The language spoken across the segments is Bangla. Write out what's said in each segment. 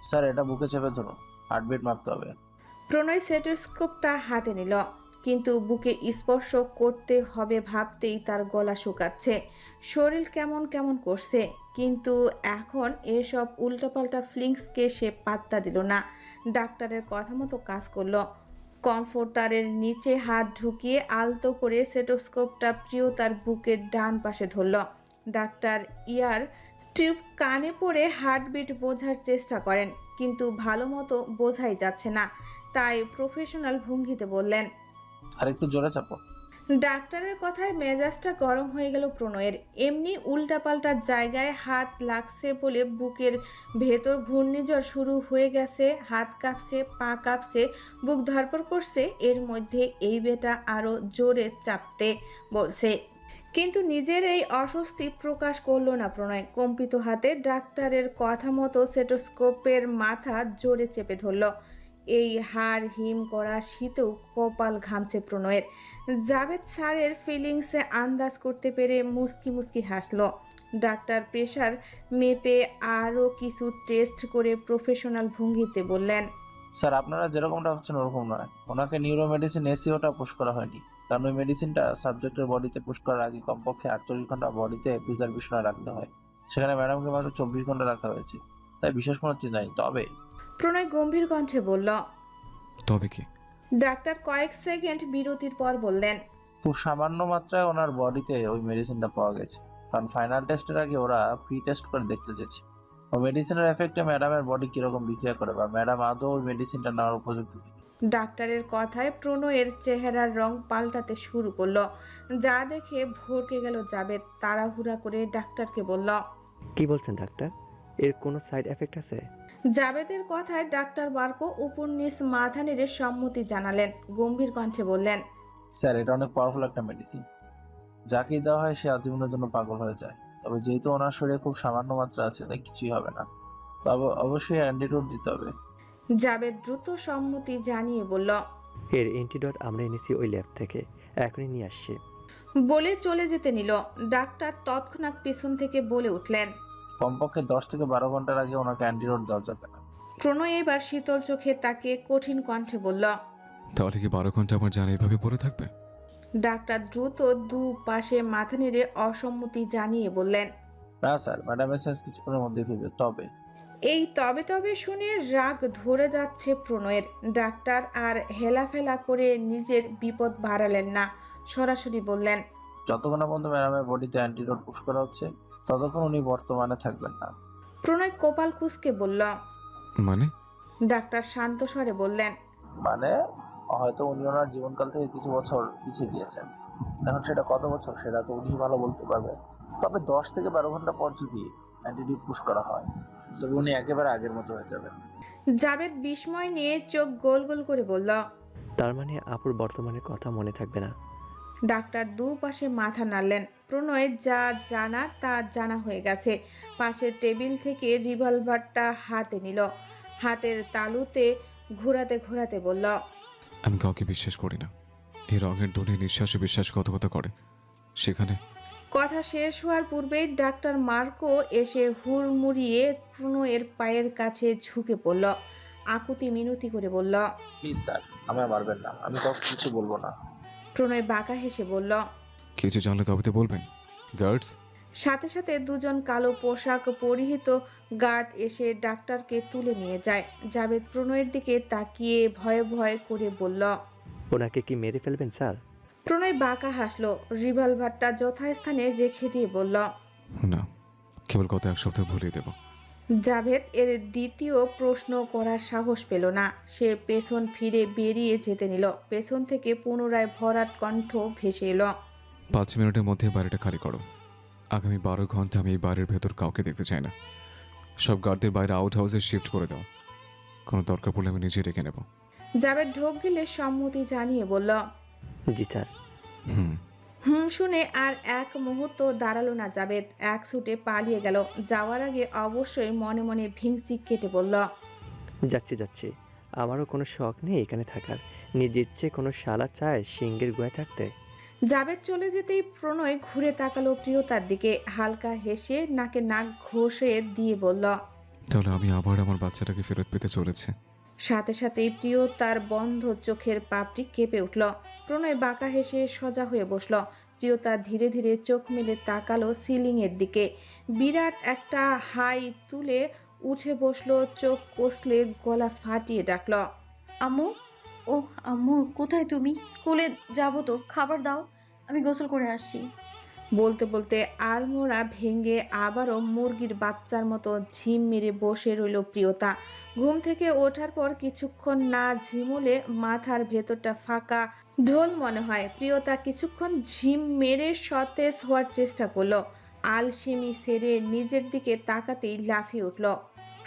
স্যার এটা বুকে চেপে ধরুন, হার্টবিট মাপতে হবে। প্রণয় স্টেথোস্কোপটা হাতে নিল, কিন্তু বুকে স্পর্শ করতে হবে ভাবতেই তার গলা শুকাচ্ছে, শরীর কেমন কেমন করছে। কিন্তু এখন এসব উল্টাপাল্টা ফিলিংসকে সে পাত্তা দিল না। ডাক্তারের কথা মতো কাজ করলো। কমফোর্টারের নিচে হাত ঢুকিয়ে আলতো করে স্টেথোস্কোপটা প্রিয়তার বুকের ডান পাশে ধরল। ডাক্তার ইয়ার টিউব কানে পড়ে হার্টবিট বোঝার চেষ্টা করেন, কিন্তু ভালো মতো বোঝাই যাচ্ছে না। তাই প্রফেশনাল ভঙ্গিতে বললেন। আর একটু জোরে চাপো। ডাক্তারের কথায় মেজাজটা গরম হয়ে গেল প্রণয়ের। এমনি উল্টাপাল্টা জায়গায় হাত লাগছে বলে বুকের ভেতর ঘূর্ণিঝড় শুরু হয়ে গেছে। হাত কাঁপছে, পা কাঁপছে, বুক ধড়ফড় করছে। এর মধ্যে এই বেটা আরো জোরে চাপতে বলছে, কিন্তু নিজের এই অস্বস্তি প্রকাশ করলো না প্রণয়। কম্পিত হাতে ডাক্তারের কথা মতো স্টেথোস্কোপের মাথা জোরে চেপে ধরল। এই হাড় হিম করা শীতেও কপাল ঘামছে প্রণয়ের। জাভেদ স্যারের ফিলিংসে আন্দাজ করতে পেরে মুস্কি মুস্কি হাসলো। ডাক্তার প্রেশার মেপে আরও কিছু টেস্ট করে প্রফেশনাল ভঙ্গিতে বললেন। স্যার আপনারা যেরকমটা ভাবছেন ওরকম নয়, ওনাকে নিউরো মেডিসিন এসিওটা পুশ করা হয়নি, কারণ ওই মেডিসিনটা সাবজেক্টের বডিতে পুশ করার আগে কমপক্ষে 48 ঘন্টা বডিতে প্রিজারভেশনে রাখতে হয়। সেখানে ম্যাডামকে মাত্র 24 ঘন্টা রাখা হয়েছে, তাই বিশেষ কোনো চিন্তা নেই। তবে প্রণয় গম্ভীর কণ্ঠে বলল। তবে কি? ডাক্তার কয়েক সেকেন্ড বিরতির পর বললেন। খুব সামান্য মাত্রায় ওনার বডিতে ওই মেডিসিনটা পাওয়া গেছে, কারণ ফাইনাল টেস্টের আগে ওরা প্রি টেস্ট করে দেখতে চেয়েছে ওই মেডিসিনের এফেক্টে ম্যাডামের বডি কীরকম বিক্রিয়া করে, বা ম্যাডাম আদৌ ওই মেডিসিনটা নেওয়ার উপযুক্ত কিনা। ডাক্তারের কথায় প্রণয়ের চেহারার রং পাল্টাতে শুরু করলো, যা দেখে ভরকে গেল জাবেদ। তাড়াহুড়া করে ডাক্তারকে বলল। কি বলছেন ডাক্তার? এর কোনো সাইড এফেক্ট আছে? জাবেদের কথায় ডাক্তার বার্কো উপর নিচ মাথা নেড়ে সম্মতি জানালেন। গম্ভীর কণ্ঠে বললেন। স্যার এটা অনেক পাওয়ারফুল একটা মেডিসিন, যাকেই দেওয়া হয় সে আজীবনের জন্য পাগল হয়ে যায়। তবে যেহেতু ওনার শরীরে খুব সামান্য মাত্রা আছে, তাই কিছুই হবে না। তবে অবশ্যই অ্যান্টিডোট দিতে হবে। জাবেদ দ্রুত সম্মতি জানিয়ে বলল। এর অ্যান্টিডট আমরা এনেছি ওই ল্যাব থেকে, এখনই নিয়ে আসছি। বলে চলে যেতে নিল। ডাক্তার তৎক্ষণাৎ পেছন থেকে বলে উঠলেন। কমপক্ষে 10 থেকে 12 ঘন্টার আগে ওনাকে অ্যান্টিডোট দেওয়া যাবে না। প্রণয় এবার শীতল চোখে তাকে কঠিন কণ্ঠে বলল। তাহলে কি 12 ঘন্টা আমার জান এইভাবে পড়ে থাকবে? ডাক্তার দ্রুত দু পাশে মাথা নেড়ে অসম্মতি জানিয়ে বললেন। না স্যার, ম্যাডামের সেন্স কিছুক্ষণের মধ্যে ফিরবে। তবে এই তবে তবে শুনে রাগ ধরে যাচ্ছে প্রণয়ের। ডাক্তার আর হেলাফেলা করে নিজের বিপদ বাড়ালেন না, সরাসরি বললেন। যতক্ষণ না পর্যন্ত ম্যাডামের বডিতে অ্যান্টিডোট পুশ করা হচ্ছে, ততক্ষণ উনি বর্তমানে থাকবেন না। প্রণয় কপাল কুঁচকে বলল। মানে? ডাক্তার শান্ত স্বরে বললেন। মানে হয়তো উনি ওনার জীবনকাল থেকে কিছু বছর পিছিয়ে গিয়েছেন। এখন সেটা কত বছর সেটা তো উনি ভালো বলতে পারবেন। তবে 10 থেকে 12 ঘন্টা পর যদি অ্যান্টিডোট পুশ করা হয়, তবে উনি একেবারে আগের মতো হয়ে যাবেন। জাবেদ বিস্ময় নিয়ে চোখ গোল গোল করে বলল। তার মানে আপুর বর্তমানের কথা মনে থাকবে না? ডাক্তার দুপাশে মাথা নাড়লেন। প্রণয় যা জানার তা জানা হয়ে গেছে। পাশের টেবিল থেকে রিভলভারটা হাতে নিল, হাতের তালুতে ঘোরাতে ঘোরাতে বলল। আমি কাউকে বিশ্বাস করি না। এই রঙের ধ্বনি নিঃশ্বাসে বিশ্বাসঘাতকতা করে, সেখানে কথা শেষ হওয়ার পূর্বেই ডাক্তার মার্কো এসে হুড়মুড়িয়ে প্রণয়ের পায়ের কাছে ঝুঁকে পড়ল। আকুতি মিনতি করে বলল। প্লিজ স্যার, আমায় মারবেন না, আমি কাউকে কিছু বলবো না। প্রণয় বাঁকা হেসে বলল। কিছু জানলে তবে তো বলবেন। গার্ডস। সাথে সাথে দুজন কালো পোশাক পরিহিত গার্ড এসে ডাক্তারকে তুলে নিয়ে যায়। জাবেদ প্রণয়ের দিকে তাকিয়ে ভয়ে ভয়ে করে বলল। ওনাকে কি মেরে ফেলবেন স্যার? প্রণয় বাঁকা হাসলো, রিভলভারটা যথাস্থানে রেখে দিয়ে বলল। না, কেবল গত 1 সপ্তাহ ভুলিয়ে দেব। জাভেদ এর দ্বিতীয় প্রশ্ন করার সাহস পেল না। সে পেছন ফিরে বেরিয়ে যেতে নিল। পেছন থেকে পুনরায় ভরাট কণ্ঠ ভেসে এলো। 5 মিনিটের মধ্যে বাড়িটা খালি করো। আগামী 12 ঘন্টা আমি এই বাড়ির ভেতর কাউকে দেখতে চাই না। সব গার্ডদের বাইরে আউট হাউসে শিফট করে দাও। কোনো দরকার পড়লে আমি নিজে ডেকে নেব। জাভেদ ঢোক গিলে সম্মতি জানিয়ে বলল। জি স্যার। শুনে আর এক মুহূর্ত দাঁড়ালো না জাবেদ। এক ছুটে পালিয়ে গেল। যাওয়ার আগে অবশ্যই মনে মনে ভিংচি কেটে বলল। যাচ্ছি যাচ্ছি, আমারও কোনো শখ নেই এখানে থাকার। নিজে ইচ্ছে কোনো শালা চায় সিংহের গুহায় থাকতে। জাবেদ চলে যেতেই প্রণয় ঘুরে তাকালো প্রিয়তার দিকে। হালকা হেসে নাকে নাক ঘষে দিয়ে বলল। তাহলে আমি আবার আমার বাচ্চাটাকে ফেরত পেতে চলেছি। সাথে সাথেই প্রিয় তার বন্ধ চোখের পাপড়ি কেঁপে উঠল। প্রণয় বাঁকা হেসে সোজা হয়ে বসল। প্রিয়তা ধীরে ধীরে চোখ মেলে তাকালো সিলিং এর দিকে। বিরাট একটা হাই তুলে উঠে বসলো, চোখ কষলে গলা ফাটিয়ে ডাকল, আম্মু, ও আম্মু, কোথায় তুমি? স্কুলে যাব তো, খাবার দাও, আমি গোসল করে আসছি। বলতে বলতে আড়মোড়া ভেঙে আবারও মুরগির বাচ্চার মতো ঝিম মেরে বসে রইল প্রিয়তা। ঘুম থেকে ওঠার পর কিছুক্ষণ না ঝিমুলে মাথার ভেতরটা ফাঁকা ঢোল মনে হয়। প্রিয়তা কিছুক্ষণ ঝিম মেরে সতেজ হওয়ার চেষ্টা করলো। আলসেমি সেরে নিজের দিকে তাকাতেই লাফিয়ে উঠল।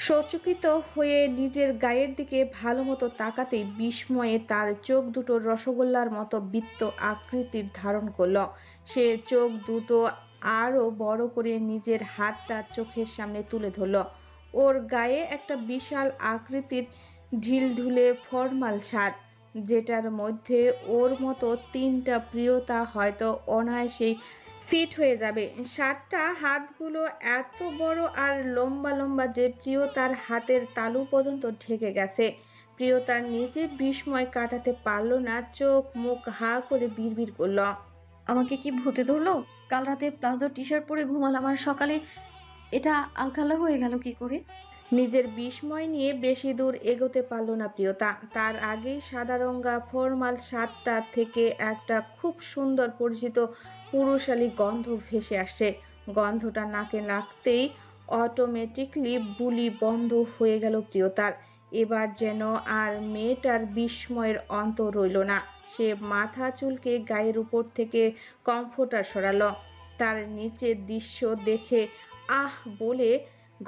সচকিত হয়ে নিজের গায়ের দিকে ভালো মতো তাকাতেই বিস্ময়ে তার চোখ দুটো রসগোল্লার মতো বৃত্ত আকৃতির ধারণ করলো। সে চোখ দুটো আরও বড় করে নিজের হাতটা চোখের সামনে তুলে ধরল। ওর গায়ে একটা বিশাল আকৃতির ঢিলঢুলে ফর্মাল শার্ট, যেটার মধ্যে ওর মতো 3টা প্রিয়তা হয়তো অনায়াসেই ফিট হয়ে যাবে। শার্টটা হাতগুলো এত বড় আর লম্বা লম্বা যে প্রিয়তার হাতের তালু পর্যন্ত ঢেকে গেছে। প্রিয়তার নিজে বিস্ময় কাটাতে পারল না, চোখ মুখ হা করে বিড়বিড় করল, আমাকে কি ভূতে ধরলো? কাল রাতে প্লাজো টি শার্ট পরে ঘুমালাম, আর সকালে এটা আলখাল্লা হয়ে গেল কি করে? নিজের বিস্ময় নিয়ে বেশি দূর এগোতে পারল না প্রিয়তা। তার আগেই সাদা রঙা ফর্মাল শার্টটা থেকে একটা খুব সুন্দর পরিচিত পুরুষালী গন্ধ ভেসে আসছে। গন্ধটা নাকে লাগতেই অটোমেটিকলি বুলি বন্ধ হয়ে গেল প্রিয়তার। এবার যেন আর মেয়েটার বিস্ময়ের অন্ত রইল না। সে মাথা চুলকে গায়ের উপর থেকে কমফোর্টার সরালো। তার নিচের দৃশ্য দেখে আহ বলে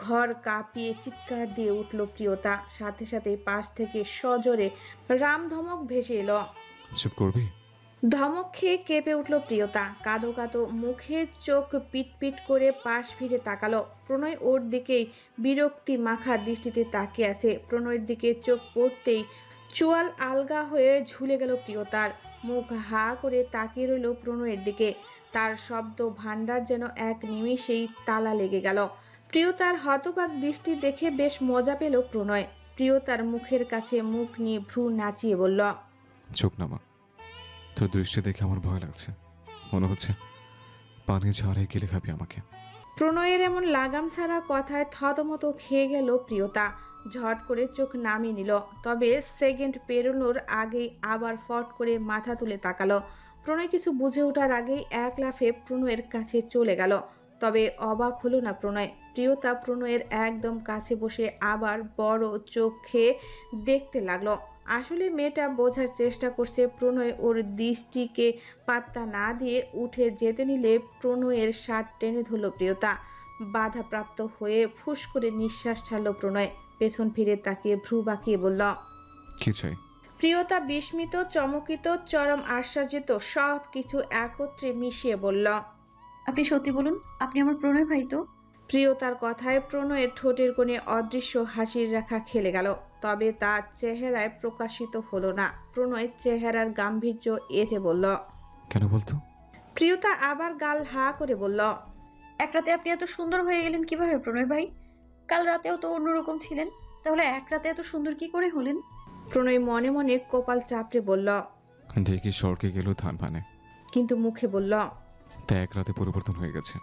ঘর কাঁপিয়ে চিৎকার দিয়ে উঠল প্রিয়তা। সাথে সাথে পাশ থেকে সজোরে রামধমক ভেসে এলো। চুপ করবি? ধমক খেয়ে কেঁপে উঠল প্রিয়তা। কাঁদো কাঁদো মুখে চোখ পিটপিট করে পাশ ফিরে তাকালো। প্রণয় ওর দিকেই বিরক্তি মাখা দৃষ্টিতে তাকিয়ে আছে। প্রণয়ের দিকে চোখ পড়তেই চোয়াল আলগা হয়ে ঝুলে গেল প্রিয়তার। মুখ হা করে তাকিয়ে রইল প্রণয়ের দিকে। তার শব্দ ভাণ্ডার যেন এক নিমিষেই তালা লেগে গেল। প্রিয়তার হতবাক দৃষ্টি দেখে বেশ মজা পেল প্রণয়। প্রিয়তার মুখের কাছে মুখ নিয়ে ভ্রু নাচিয়ে বলল, চোখ নামা। তোর দৃষ্টি দেখে আমার ভয় লাগছে। মনে হচ্ছে পানি ঝাড়াই গেলে খাবি আমাকে। প্রণয়ের এমন লাগাম ছাড়া কথায় থতমত খেয়ে গেল প্রিয়তা। ঝট করে চোখ নামিয়ে নিল। তবে সেকেন্ড পেরোনোর আগেই আবার ফট করে মাথা তুলে তাকালো। প্রণয় কিছু বুঝে ওঠার আগেই এক লাফে প্রণয়ের কাছে চলে গেল। তবে অবাক হলো না প্রণয়। প্রিয়তা প্রণয়ের একদম কাছে বসে আবার বড় চোখে দেখতে লাগলো। আসলে মেয়েটা বোঝার চেষ্টা করছে। প্রণয় ওর দৃষ্টিকে পাত্তা না দিয়ে উঠে যেতে নিলে প্রণয়ের শার্ট টেনে ধরল প্রিয়তা। বাধাপ্রাপ্ত হয়ে ফুস করে নিঃশ্বাস ছাড়ল প্রণয়। পেছন ফিরে তাকিয়ে ভ্রু বাঁকিয়ে বলল, কি চাই? প্রিয়তা বিস্মিত, চমকিত, চরম আশ্চর্যিত সব কিছু একত্রে মিশিয়ে বলল, আপনি সত্যি বলুন, আপনি আমার প্রণয় ভাই তো? প্রিয়তার কথায় প্রণয়ের ঠোঁটের কোণে অদৃশ্য হাসির রেখা খেলে গেল। তবে তার চেহারায় প্রকাশিত হলো না। প্রণয়ের চেহারার গাম্ভীর্য এঁটে বলল, কেন বলতো? প্রিয়তা আবার গাল হা করে বলল, এক রাতে আপনি এত সুন্দর হয়ে গেলেন কিভাবে প্রণয় ভাই? কাল রাতেও তো অন্যরকম ছিলেন, তাহলে এক রাতে এত সুন্দর কি করে হলেন? প্রণয় মনে মনে কপাল চাপড়ে বলল, ঢেকি সড়কে গেল ধান পানে। কিন্তু মুখে বলল, তা এক রাতে পরিবর্তন হয়ে গেছে।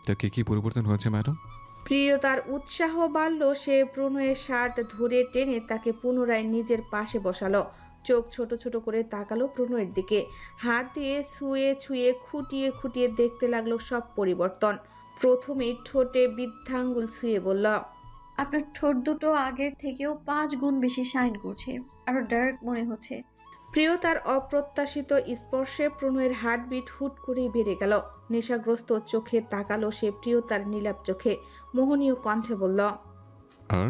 তা কি পরিবর্তন হয়েছে ম্যাডাম? প্রিয়তার উৎসাহ বাড়ল। সে প্রণয়ের শার্ট ধরে টেনে তাকে পুনরায় নিজের পাশে বসালো। চোখ ছোট ছোট করে তাকালো প্রণয়ের দিকে। হাত দিয়ে ছুঁয়ে ছুঁয়ে খুঁটিয়ে খুঁটিয়ে দেখতে লাগলো সব পরিবর্তন। প্রথমেই ঠোঁটে বৃদ্ধাঙ্গুল ছুঁয়ে বলল, আপনার ঠোঁট দুটো আগের থেকেও 5 গুণ বেশি শাইন করছে, আরো ডার্ক মনে হচ্ছে। প্রিয়তার অপ্রত্যাশিত স্পর্শে প্রণয়ের হার্টবিট হুট করেই বেড়ে গেল। নেশাগ্রস্ত চোখে তাকালো সে প্রিয়তার নীলাপ চোখে। মোহনীয় কণ্ঠে বলল, আর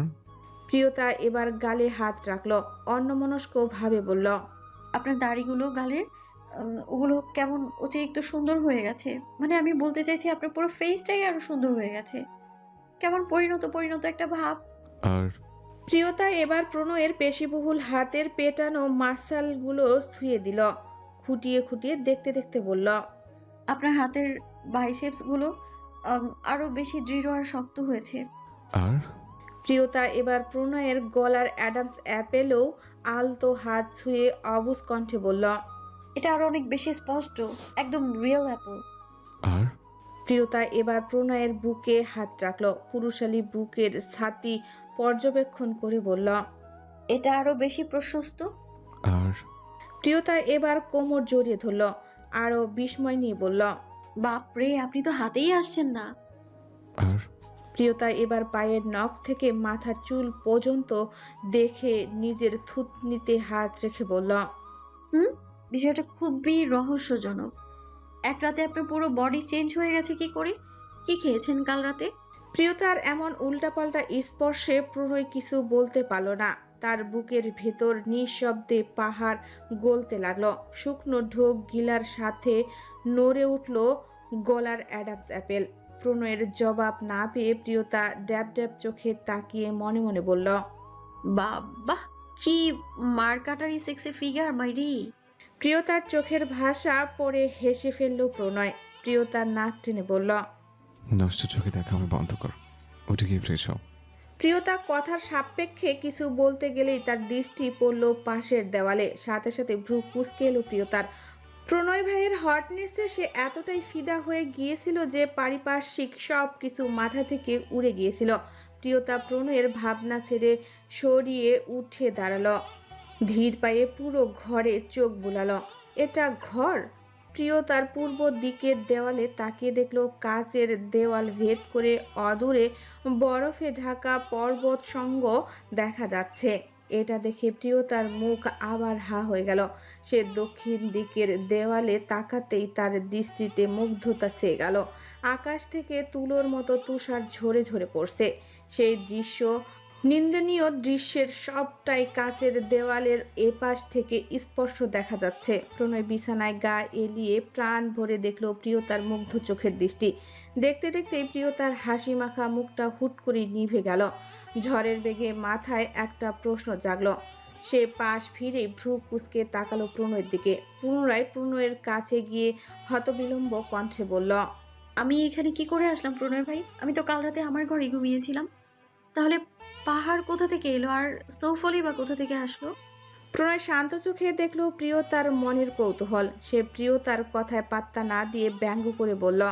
প্রিয়তা এবার গালে হাত রাখলো। অন্যমনস্ক ভাবে বলল, আপনার দাড়িগুলো গালের ওগুলো কেমন অতিরিক্ত সুন্দর হয়ে গেছে। মানে আমি বলতে চাইছি আপনার পুরো ফেসটাই আরো সুন্দর হয়ে গেছে, কেমন পরিণত পরিণত একটা ভাব। আর প্রিয়তা এবার প্রণয়ের পেশিবহুল হাতের পেটানো মাসালগুলো ছুঁয়ে দিল। খুঁটিয়ে খুঁটিয়ে দেখতে দেখতে বলল, আপনার হাতের বাইসেপসগুলো আরো বেশি দৃঢ় আর শক্ত হয়েছে। আর প্রিয়তা এবার প্রণয়ের গলার অ্যাডামস অ্যাপেলেও আলতো হাত ছুঁয়ে অবুজ কণ্ঠে বলল। এটা আরো অনেক বেশি স্পষ্ট, একদম রিয়েল অ্যাপল। আর প্রিয়তা এবার প্রণয়ের বুকে হাত রাখল, পুরুষালী বুকের ছাতি পর্যবেক্ষণ করে বলল। এটা আরো বেশি প্রশস্ত। আর প্রিয়তা এবার কোমর জড়িয়ে ধরল, আরো বিস্ময় নিয়ে বলল। বাপরে, আপনি তো হাতেই আসছেন না। আর প্রিয়তা এবার পায়ের নখ থেকে মাথার চুল পর্যন্ত দেখে নিজের থুতনিতে হাত রেখে বলল। বিষয়টা খুবই রহস্যজনক। এক রাতে আপনার পুরো বডি চেঞ্জ হয়ে গেছে কি করে? কি খেয়েছেন কাল রাতে? প্রিয়তার এমন উল্টাপাল্টা স্পর্শে প্রণয় কিছু বলতে পারল না। তার বুকের ভেতর নিঃশব্দে পাহাড় গলতে লাগলো। শুকনো ঢোক গিলার সাথে নড়ে উঠল গলার অ্যাডামস অ্যাপেল। প্রণয়ের জবাব না পেয়ে প্রিয়তা ড্যাব ড্যাব চোখে তাকিয়ে মনে মনে বলল। বাহ, কি মার্কাটারি সেক্সি ফিগার মাইরি। প্রিয়তার চোখের ভাষা পড়ে হেসে ফেলল প্রণয়। প্রিয়তার নাক টেনে বলল। নষ্ট চোখে দেখা আমি বন্ধ কর, উঠে গিয়ে ফ্রেশ হও। প্রিয়তা কথার সাপেক্ষে কিছু বলতে গেলেই তার দৃষ্টি পড়ল পাশের দেওয়ালে। সাথে সাথে ভ্রু কুঁচকে এলো প্রিয়তার। প্রণয় ভাইয়ের হটনেসে সে এতটাই ফিদা হয়ে গিয়েছিল যে পারিপার্শ্বিক সব কিছু মাথা থেকে উড়ে গিয়েছিল। প্রিয়তা প্রণয়ের ভাবনা ছেড়ে সরিয়ে উঠে দাঁড়ালো, ধীর পায়ে পুরো ঘরে চোখ বুলালো। এটা ঘর? প্রিয়তার পূর্ব দিকের দেওয়ালে তাকিয়ে দেখলো কাচের দেওয়াল ভেদ করে অদূরে বরফে ঢাকা পর্বত সঙ্গ দেখা যাচ্ছে। এটা দেখে প্রিয়তার মুখ আবার হা হয়ে গেল। সে দক্ষিণ দিকের দেওয়ালে তাকাতেই তার দৃষ্টিতে মুগ্ধতা ছেয়ে গেল। আকাশ থেকে তুলোর মতো তুষার ঝরে ঝরে পড়ছে। সেই দৃশ্য, নিন্দনীয় দৃশ্যের সবটাই কাচের দেওয়ালের এপাশ থেকে স্পষ্ট দেখা যাচ্ছে। প্রণয় বিছানায় গা এলিয়ে প্রাণ ভরে দেখল প্রিয়তার মুগ্ধ চোখের দৃষ্টি। দেখতে দেখতেই প্রিয়তার হাসি মাখা মুখটা হুট করে নিভে গেল। ঝড়ের বেগে মাথায় একটা প্রশ্ন জাগলো। সে পাশ ফিরে ভ্রু কুঁচকে তাকালো প্রণয়ের দিকে। পুনরায় প্রণয়ের কাছে গিয়ে হতবিলম্ব কণ্ঠে বলল। আমি এখানে কি করে আসলাম প্রণয় ভাই? আমি তো কাল রাতে আমার ঘরে ঘুমিয়েছিলাম। তাহলে পাহাড় কোথা থেকে এলো, আর স্নোফলই বা কোথা থেকে আসলো? প্রণয় শান্ত চোখে দেখলো প্রিয়তার মনের কৌতূহল। সে প্রিয়তার কথায় পাত্তা না দিয়ে ব্যঙ্গ করে বলল।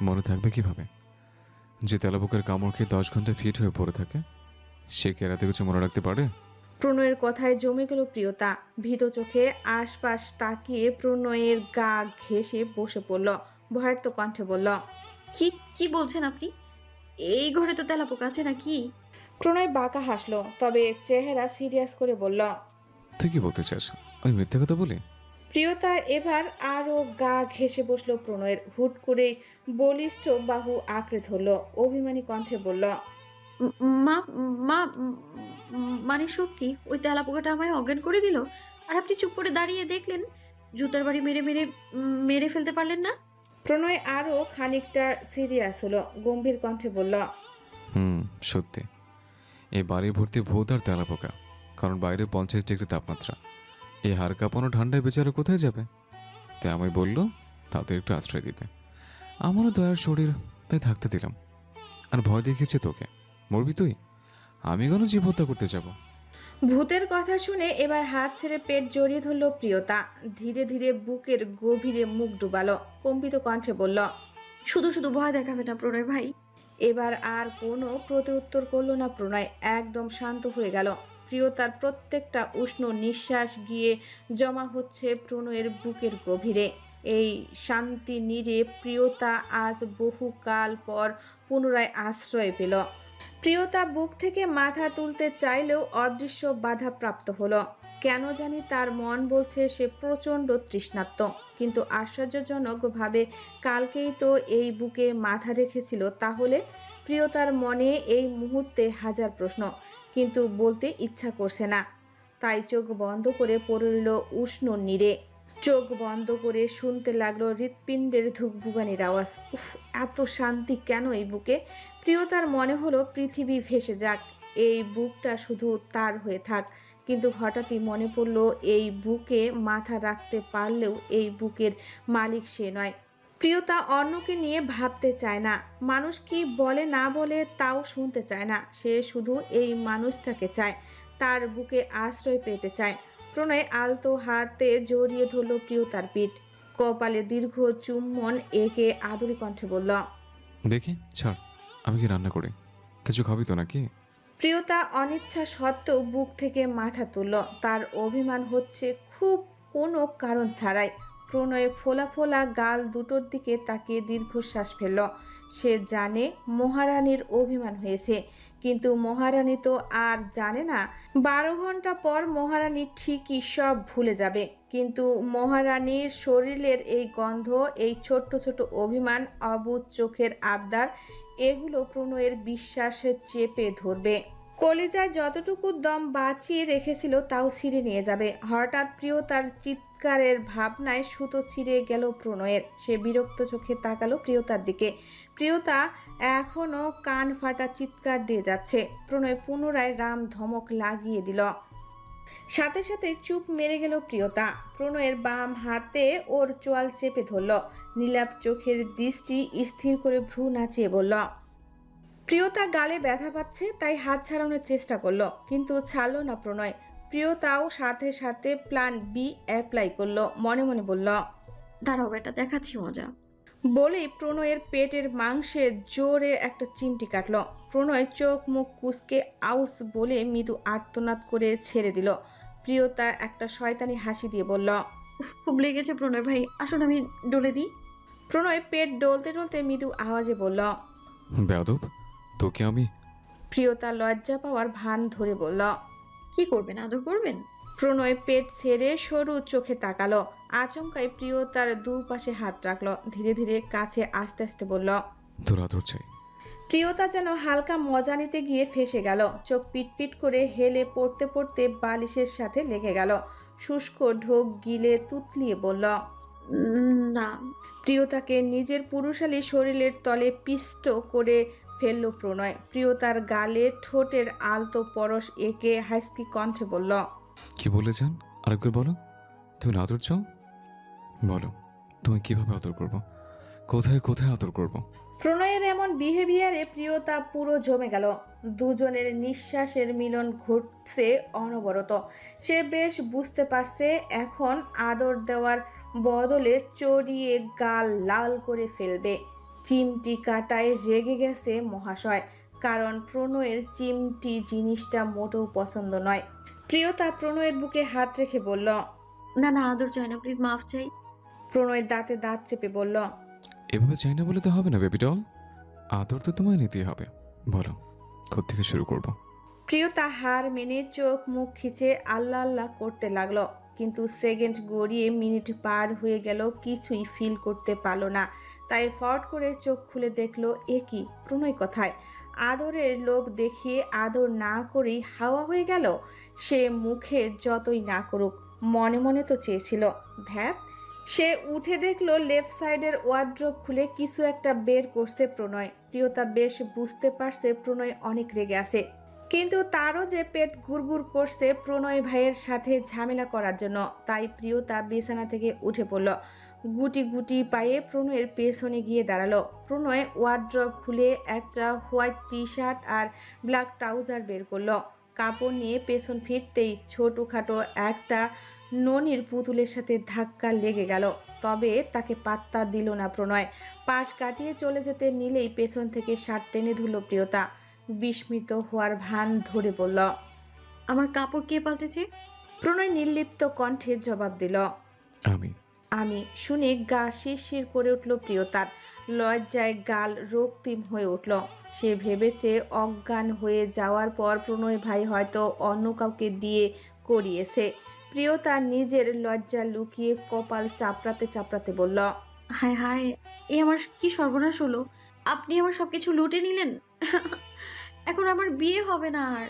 মনে থাকবে কিভাবে? যে তেলাপোকার কামড় খেয়ে 10 ঘন্টা ফিট হয়ে পড়ে থাকে, সে কি রাতে কিছু মনে রাখতে পারে? প্রণয়ের কথায় জমে গেল প্রিয়তা। ভীত চোখে আশপাশ তাকিয়ে প্রণয়ের গা ঘেঁষে বসে পড়ল। ভয়ার্ত কণ্ঠে বলল। কি কি বলছেন আপনি? এই ঘরে তো তেলাপোকা আছে নাকি? প্রণয় বাঁকা হাসলো, তবে চেহারা সিরিয়াস করে বলল। তুই কি বলতে চাস? আমি মিথ্যে কথা বলি? প্রিয়তা এবার আরো গা ঘেঁষে বসলো প্রণয়ের। হুট করে বলিষ্ঠ বাহু আঁকড়ে ধরলো, অভিমানী কণ্ঠে বলল। মা মা মানে সত্যি ওই তেলাপোকাটা আমায় অজ্ঞান করে দিল, আর আপনি চুপ করে দাঁড়িয়ে দেখলেন? জুতার বাড়ি মেরে মেরে মেরে ফেলতে পারলেন না? প্রণয় আরো খানিকটা সিরিয়াস হলো, গম্ভীর কণ্ঠে বলল। সত্যি। এই বাড়ি ভর্তি ভূত আর তেলাপোকা, কারণ বাইরে 50 ডিগ্রি তাপমাত্রা। এই হাড় কাঁপানো ঠান্ডায় বেচারা কোথায় যাবে? তাই আমি বলল তাদের একটু আশ্রয় দিতে। আমারও দয়ার শরীর, তাই থাকতে দিলাম। আর ভয় দেখিয়েছে তোকে, মরবি তুই? আমি কেন জীব হত্যা করতে যাব? ভূতের কথা শুনে এবার হাত ছেড়ে পেট জড়িয়ে ধরল প্রিয়তা। ধীরে ধীরে বুকের গভীরে মুখ ডুবালো, কম্পিত কণ্ঠে বলল। শুধু শুধু ভয় দেখাবে না প্রণয় ভাই। এবার আর কোনো প্রত্যুত্তর করলো না প্রণয়, একদম শান্ত হয়ে গেল। প্রিয়তার প্রত্যেকটা উষ্ণ নিঃশ্বাস গিয়ে জমা হচ্ছে প্রণয়ের বুকের গভীরে। এই শান্তি নীড়ে প্রিয়তা আজ বহুকাল পর পুনরায় আশ্রয় পেল। প্রিয়তা বুক থেকে মাথা তুলতে চাইলেও অদৃশ্য বাধা প্রাপ্ত হলো। কেন জানি তার মন বলছে সে প্রচণ্ড তৃষ্ণার্ত, কিন্তু আশ্চর্যজনকভাবে কালকেই তো এই বুকে মাথা রেখেছিল। তাহলে প্রিয়তার মনে এই মুহূর্তে হাজার প্রশ্ন, কিন্তু বলতে ইচ্ছা করছে না। তাই চোখ বন্ধ করে পড়ে রইল উষ্ণ নীড়ে। চোখ বন্ধ করে শুনতে লাগলো হৃৎপিণ্ডের ধুকভুকানির আওয়াজ। উফ, এত শান্তি কেন এই বুকে? প্রিয়তার মনে হলো পৃথিবী ভেসে যাক, এই বুকটা শুধু তার হয়ে থাক। কিন্তু হঠাৎই মনে পড়ল এই বুকে মাথা রাখতে পারলেও এই বুকের মালিক সে নয়। প্রিয়তা অন্যকে নিয়ে ভাবতে চায় না, মানুষ কি বলে না বলে তাও শুনতে চায় না। সে শুধু এই মানুষটাকে চায়, তার বুকে আশ্রয় পেতে চায়। প্রণয় আলতো হাতে জড়িয়ে ধরল প্রিয়তার পিঠ, কপালে দীর্ঘ চুম্বন একে আদুরি কণ্ঠে বলল, দেখি ছাড়, আমি কি রান্না করি? কিছু খাবি তো নাকি? প্রিয়তা অনিচ্ছা সত্ত্বেও বুক থেকে মাথা তুলল। তার অভিমান হচ্ছে খুব, কোনো কারণ ছাড়াই। প্রণয় ফোলা ফোলা গাল দুটোর দিকে তাকিয়ে দীর্ঘশ্বাস ফেলল। সে জানে মহারানীর অভিমান হয়েছে, কিন্তু মহারানী তো আর জানে না 12 ঘন্টা পর মহারানী ঠিকই সব ভুলে যাবে। কিন্তু মহারানীর শরীরের এই গন্ধ, এই ছোট্ট ছোট অভিমান, অবুঝ চোখের আবদার, এগুলো প্রণয়ের বিশ্বাসে চেপে ধরবে। কলিজায় যতটুকু দম বাঁচিয়ে রেখেছিল তাও ছিঁড়ে নিয়ে যাবে। হঠাৎ প্রিয়তার চিৎকারের ভাবনায় সুতো ছিঁড়ে গেল প্রণয়ের। সে বিরক্ত চোখে তাকালো প্রিয়তার দিকে। প্রিয়তা এখনো কান ফাটা চিৎকার দিয়ে যাচ্ছে। প্রণয় পুনরায় রাম ধমক লাগিয়ে দিল। সাথে সাথে চুপ মেরে গেল প্রিয়তা। প্রণয়ের বাম হাতে ওর চোয়াল চেপে ধরল। নীলাপ চোখের দৃষ্টি স্থির করে ভ্রু নাচিয়ে বলল, প্রিয়তা গালে ব্যথা পাচ্ছে তাই হাত ছাড়ানোর চেষ্টা করলো, কিন্তু ছাড়লো না প্রণয়। প্রিয়তাও সাথে সাথে প্ল্যান বি অ্যাপ্লাই করলো। মনে মনে বলল, দাঁড়াও বেটা, দেখাচ্ছি মজা। বলেই প্রণয়ের পেটের মাংসে জোরে একটা চিমটি কাটলো। প্রণয় চোখ মুখ কুঁচকে আউস বলে মৃদু আর্তনাদ করে ছেড়ে দিল। প্রিয়তা একটা শয়তানি হাসি দিয়ে বলল, উফ, খুব লেগেছে প্রণয় ভাই, আসুন আমি ডলে দিই। প্রণয় পেট ডলতে ডলতে মৃদু আওয়াজে বলল, বেয়াদব, তোকে আমি। প্রিয়তা লজ্জা পাওয়ার ভান ধরে বলল। কি করবেন, আদর করবেন? প্রণয় পেট ছেড়ে সরু চোখে তাকালো। আচমকাই প্রিয়তার দুপাশে হাত রাখলো। ধীরে ধীরে কাছে আস্তে আস্তে বলল, তোর আদর চাই। প্রিয়তা যেন হালকা মজা নিতে গিয়ে ফেঁসে গেল। চোখ পিটপিট করে হেলে পড়তে পড়তে বালিশের সাথে লেগে গেল। শুষ্ক ঢোক গিলে তুতলিয়ে বলল, না। প্রিয়তাকে নিজের পুরুষালী শরীরের তলে পিষ্ট করে ফেলল প্রণয়। প্রিয়তার গালে ঠোঁটের আলতো পরশ এঁকে হাসকি কণ্ঠে বলল, কি বলে যান? আরেকবার বলো। তুমি আদর চাও? বলো, তুমি কিভাবে আদর করবো? কোথায় কোথায় আদর করবো? প্রণয়ের এমন বিহেভিয়ারে প্রিয়তা পুরো জমে গেল। দুজনের নিঃশ্বাসের মিলন ঘটছে অনবরত। সে বেশ বুঝতে পারছে এখন আদর দেওয়ার বদলে চড়িয়ে গাল লাল করে ফেলবে। চিমটি কাটায় রেগে গেছে মহাশয়, কারণ প্রণয়ের চিমটি জিনিসটা মোটেও পছন্দ নয়। প্রিয়তা প্রণয়ের বুকে হাত রেখে বলল, না না, আদর চাই না, প্লিজ মাফ চাই। প্রণয় দাঁতে দাঁত চেপে বলল, এভাবে চাই না বলে তো হবে না বেবি ডল, আদর তো তোমায় নিতেই হবে। বলো, কোত্থেকে শুরু করবো? প্রিয়তা হার মেনে চোখ মুখ খিচে আল্লাহ আল্লাহ করতে লাগলো। কিন্তু সেকেন্ড গড়িয়ে মিনিট পার হয়ে গেল, কিছুই ফিল করতে পারলো না। তাই ফট করে চোখ খুলে দেখলো, এ কি, প্রণয় কোথায়? আদরের লোভ দেখিয়ে আদর না করেই হাওয়া হয়ে গেল। সে মুখে যতই না করুক, মনে মনে তো চেয়েছিল। ধ্যাত, সে উঠে দেখলো লেফট সাইডের ওয়ার্ড্রোব খুলে কিছু একটা বের করছে প্রণয়। প্রিয়তা বেশ বুঝতে পারছে প্রণয় অনেক রেগে আছে, কিন্তু তারও যে পেট গুড়গুড় করছে প্রণয় ভাইয়ের সাথে ঝামেলা করার জন্য। তাই প্রিয়তা বিছানা থেকে উঠে পড়ল। গুটি গুটি পায়ে প্রণয়ের পেছনে গিয়ে দাঁড়ালো। প্রণয় ওয়ার্ড্রব খুলে একটা হোয়াইট টি শার্ট আর ব্ল্যাক ট্রাউজার বের করলো। কাপড় নিয়ে পেছন ফিরতেই ছোটোখাটো একটা ননির পুতুলের সাথে ধাক্কা লেগে গেল। তবে তাকে পাত্তা দিল না প্রণয়। পাশ কাটিয়ে চলে যেতে নিলেই পেছন থেকে শার্ট টেনে ধরল প্রিয়তা। বিস্মিত হওয়ার ভান ধরে বলল, আমার কাপড় কে পাল্টেছে? প্রণয় নির্লিপ্ত কণ্ঠে জবাব দিল, আমি। আমি। শুনে গা শিরশির করে উঠল প্রিয়তার। লজ্জায় গাল রক্তিম হয়ে উঠল। সে ভেবেছে অজ্ঞান হয়ে যাওয়ার পর প্রণয় ভাই হয়তো অন্য কাউকে দিয়ে করিয়েছে। প্রিয়তা নিজের লজ্জা লুকিয়ে কপাল চাপড়াতে চাপড়াতে বলল, হায় হায়, এ আমার কি সর্বনাশ হলো! আপনি আমার সবকিছু লুটে নিলেন। এখন আমার বিয়ে হবে না আর।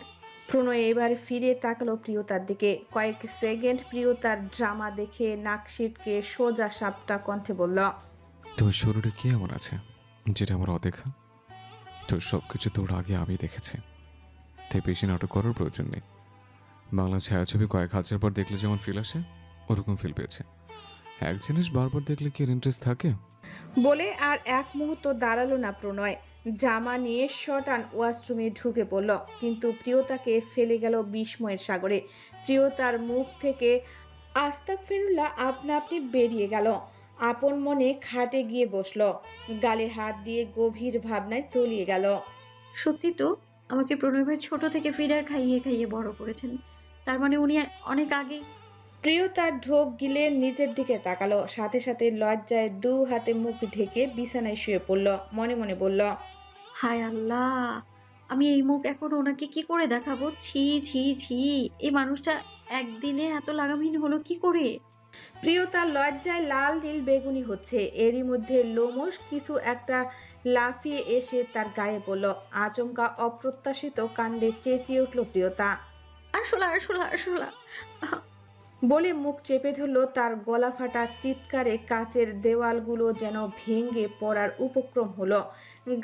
প্রণয় এবার ফিরে তাকালো প্রিয়তার দিকে। কয়েক সেকেন্ড প্রিয়তার ড্রামা দেখে নাক সিটকে সোজা সাপটা কণ্ঠে বলল, তোমার শরীরে কি এমন আছে যেটা আমার অদেখা? তোর সব কিছু তোর আগে আমি দেখেছি, তাই বেশি নাটক করার প্রয়োজন নেই। বাংলা ছায়াছবি কয়েক হাজার বার দেখলে যেমন ফিল আসে, ওরকম ফিল পেয়েছে। এক জিনিস বারবার দেখলে কি ইন্টারেস্ট থাকে? বলে আর এক মুহূর্ত দাঁড়ালো না প্রণয়। জামা নিয়ে শটান ওয়াশরুমে ঢুকে পড়ল, কিন্তু প্রিয়তাকে ফেলে গেল বিস্ময়ের সাগরে। প্রিয়তার মুখ থেকে আস্তাগফিরুল্লাহ আপনা আপনি বেরিয়ে গেল। আপন মনে খাটে গিয়ে বসলো, গালে হাত দিয়ে গভীর ভাবনায় তলিয়ে গেল। সত্যি তো, আমাকে প্রণয় ভাই ছোট থেকে ফিডার খাইয়ে খাইয়ে বড় করেছেন। তার মানে উনি অনেক আগে। প্রিয়তার ঢোক গিলে নিজের দিকে তাকালো, সাথে সাথে লজ্জায় দু হাতে মুখ ঢেকে বিছানায় শুয়ে পড়ল। মনে মনে বলল, হায় আল্লাহ, আমি এই মুখ এখন ওনাকে কি করে দেখাবো? ছি ছি ছি, এই মানুষটা একদিনে এত লাগামহীন হলো কি করে? প্রিয়তার লজ্জায় লাল নীল বেগুনি হচ্ছে। এরই মধ্যে লোমশ কিছু একটা লাফিয়ে এসে তার গায়ে পড়ল। আচমকা অপ্রত্যাশিত কাণ্ডে চেঁচিয়ে উঠল প্রিয়তা। আরশোলা আরশোলা আরশোলা। বলে মুখ চেপে ধরল। তার গলা ফাটা চিৎকারে কাচের দেওয়ালগুলো যেন ভেঙে পড়ার উপক্রম হলো।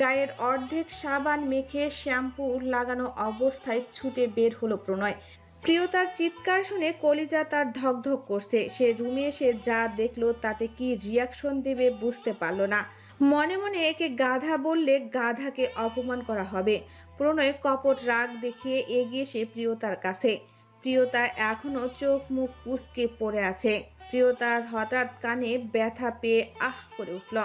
গায়ের অর্ধেক সাবান মেখে শ্যাম্পু লাগানো অবস্থায় ছুটে বের হলো প্রণয়। প্রিয়তার চিৎকার শুনে কলিজা তার ধকধক করছে। সে রুমে এসে যা দেখলো তাতে কি রিয়াকশন দেবে বুঝতে পারল না। মনে মনে একে গাধা বললে গাধাকে অপমান করা হবে। প্রণয় কপট রাগ দেখিয়ে এগিয়ে এসে প্রিয়তার কাছে। প্রিয়তা এখনো চোখ মুখ কুঁচকে পড়ে আছে। প্রিয়তার হঠাৎ কানে ব্যথা পেয়ে আহ করে উঠল।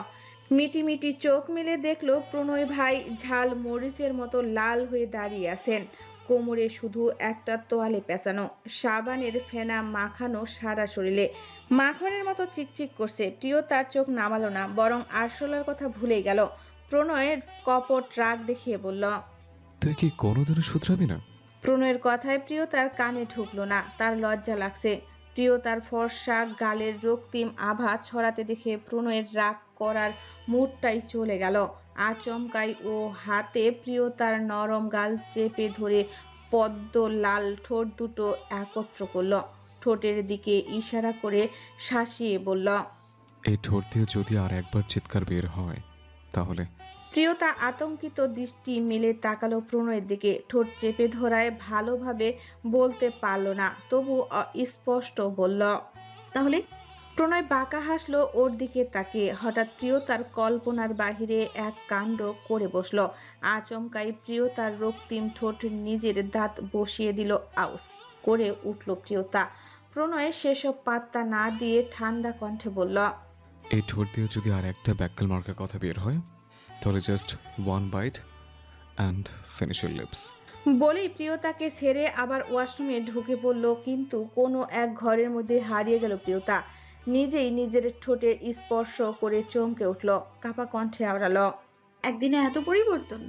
মিটি চোখ মেলে দেখলো প্রণয় ভাই ঝাল মরিচের মতো লাল হয়ে দাঁড়িয়ে আছেন। কোমরে শুধু একটা তোয়ালে পেঁচানো, সাবানের ফেনা মাখানো সারা শরীরে মাখনের মতো চিকচিক করছে। প্রিয়তার চোখ নামালো না, বরং আরশোলার কথা ভুলেই গেল। প্রণয়ের কপট রাগ দেখিয়ে বলল, তুই কি কোনোদিনও শুধরাবি না? প্রণয়ের কথায় প্রিয়তার কানে ঢুকলো না। তার লজ্জা লাগছে। প্রিয়তার ফর্সা গালের রক্তিম আভা ছড়াতে দেখে প্রণয়ের রাগ করার মুডটাই চলে গেল। আচমকাই ও হাতে প্রিয়তার নরম গাল চেপে ধরে পদ্ম লাল ঠোঁট দুটো একত্র করল। ঠোঁটের দিকে ইশারা করে শাসিয়ে বলল, এই ঠোঁট দিয়ে যদি আর একবার চিৎকার বের হয় তাহলে? প্রিয়তা আতঙ্কিত দৃষ্টি মেলে তাকালো প্রণয়ের দিকে। ঠোঁট চেপে ধরায় ভালোভাবে বলতে পারল না, তবু স্পষ্ট বলল, তাহলে? প্রণয় বাঁকা হাসলো ওর দিকে তাকিয়ে। হঠাৎ প্রিয়তার কল্পনার বাহিরে এক কাণ্ড করে বসল। আচমকাই প্রিয়তার রক্তিম ঠোঁট নিজের দাঁত বসিয়ে দিল। আউস করে উঠল প্রিয়তা। প্রণয় সেসব পাত্তা না দিয়ে ঠান্ডা কণ্ঠে বলল, এই ঠোঁট দিয়ে যদি আর একটা ব্যাককেল মার্কা কথা বের হয় তাহলে just one bite and finish your lips. বলেই প্রিয়তাকে ছেড়ে আবার ওয়াশরুমে ঢুকে পড়ল। কিন্তু কোনো এক ঘরের মধ্যে হারিয়ে গেল প্রিয়তা। নিজেই নিজের ঠোঁটের স্পর্শ করে চমকে উঠল, কাপা কণ্ঠে আওড়াল, একদিনে এত পরিবর্তন?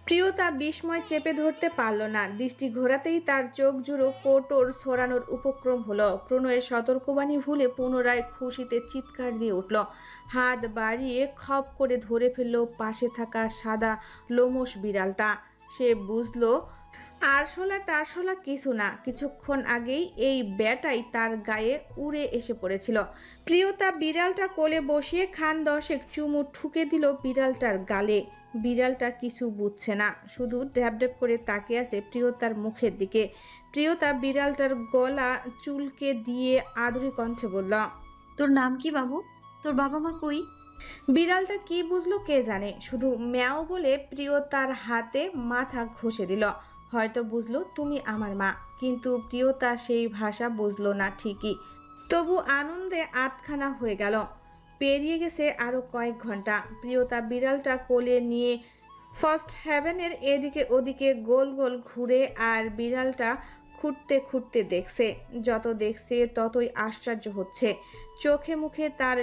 প্রিয়তা বিস্ময় চেপে ধরতে পারল না। দৃষ্টি ঘোরাতেই তার চোখ জুড়ো কোটর ছড়ানোর উপক্রম হলো। প্রণয়ের সতর্কবাণী ভুলে পুনরায় খুশিতে চিৎকার দিয়ে উঠল। হাত বাড়িয়ে খপ করে ধরে ফেলল পাশে থাকা সাদা লোমশ বিড়ালটা। সে বুঝলো আরশোলা টারশোলা কিছু না, কিছুক্ষণ আগেই এই ব্যাটাই তার গায়ে উড়ে এসে পড়েছিল। প্রিয়তা বিড়ালটা কোলে বসিয়ে খান দশেক চুমু ঠুকে দিল বিড়ালটার গালে। বিড়ালটা কিছু বুঝছে না, শুধু ড্যাব ড্যাব করে তাকিয়ে আছে প্রিয়তার মুখের দিকে। প্রিয়তা বিড়ালটার গলা চুলকে দিয়ে আদুরি কণ্ঠে বলল, তোর নাম কি বাবু? তোর বাবা মা কই? বিড়ালটা কি বুঝলো কে জানে, শুধু ম্যাও বলে প্রিয়তার হাতে মাথা ঘষে দিল। হয়তো বুঝলো তুমি আমার মা, কিন্তু প্রিয়তা সেই ভাষা বুঝলো না ঠিকই। তবু আনন্দে আটখানা হয়ে গেল। পেরিয়ে গেছে আরো কয়েক ঘন্টা। প্রিয়তা বিড়ালটা কোলে নিয়ে ফার্স্ট হেভেনের এদিকে ওদিকে গোল গোল ঘুরে আর বিড়ালটা খুঁটতে খুঁটতে দেখছে। যত দেখছে ততই আশ্চর্য হচ্ছে। চোখে মুখে তার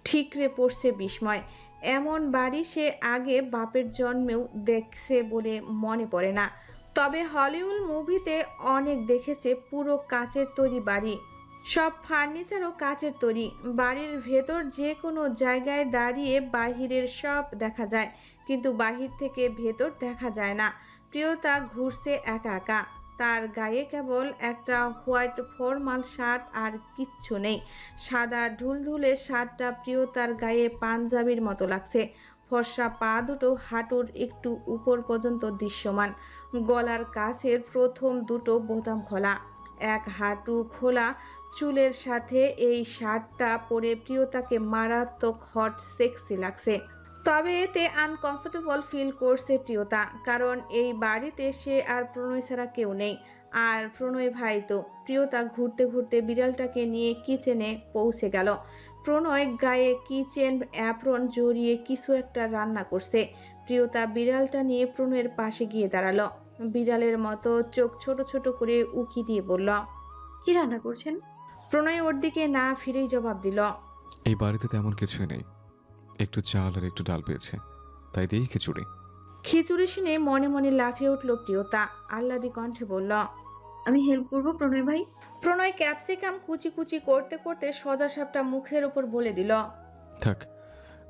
ঠিকরে পড়ছে বিস্ময়। এমন বাড়ি সে আগে বাপের জন্মেও দেখছে বলে মনে পড়ে না। তবে হলিউড মুভিতে অনেক দেখেছে পুরো কাচের তৈরি বাড়ি, সব ফার্নিচারও কাচের তৈরি। বাড়ির ভেতর যে কোনো জায়গায় দাঁড়িয়ে বাহিরের সব দেখা যায়, কিন্তু বাহির থেকে ভেতর দেখা যায় না। প্রিয়তা ঘুরছে একা একা। তার গায়ে কেবল একটা হোয়াইট ফর্মাল শার্ট আর কিচ্ছু নেই। সাদা ঢুলঢুলে শার্টটা প্রিয়তার গায়ে পাঞ্জাবির মতো লাগছে। ফর্সা পা দুটো হাঁটুর একটু উপর পর্যন্ত দৃশ্যমান। গলার কাছের প্রথম দুটো বোতাম খোলা। এক হাঁটু খোলা চুলের সাথে এই শার্টটা পরে প্রিয়তাকে মারাত্মক হট সেক্সি লাগছে। তবে এতে আনকমফোর্টেবল ফিল করছে প্রিয়তা, কারণ এই বাড়িতে সে আর প্রণয় ছাড়া কেউ নেই। আর প্রণয় ভাই তো। প্রিয়তা ঘুরতে ঘুরতে বিড়ালটাকে নিয়ে কিচেনে পৌঁছে গেল। প্রণয় গায়ে কিচেন অ্যাপ্রন জড়িয়ে কিছু একটা রান্না করছে। প্রিয়তা বিড়ালটা নিয়ে প্রণয়ের পাশে গিয়ে দাঁড়ালো। বিড়ালের মতো চোখ ছোট ছোট করে উকি দিয়ে বলল। কি রান্না করছেন? প্রণয় ওর দিকে না ফিরেই জবাব দিল। এই বাড়িতে তেমন কিছুই নেই, একটু চাল আর একটু ডাল পেয়েছে, তাই দিয়েই খিচুড়ি। খিচুড়ি শুনে মনে মনে লাফিয়ে উঠল প্রিয়তা। আহ্লাদি কণ্ঠে বলল। আমি হেল্প করব প্রণয় ভাই। প্রণয় ক্যাপসিকাম কুচি কুচি করতে করতে সোজা সাপটা মুখের ওপর বলে দিল। থাক,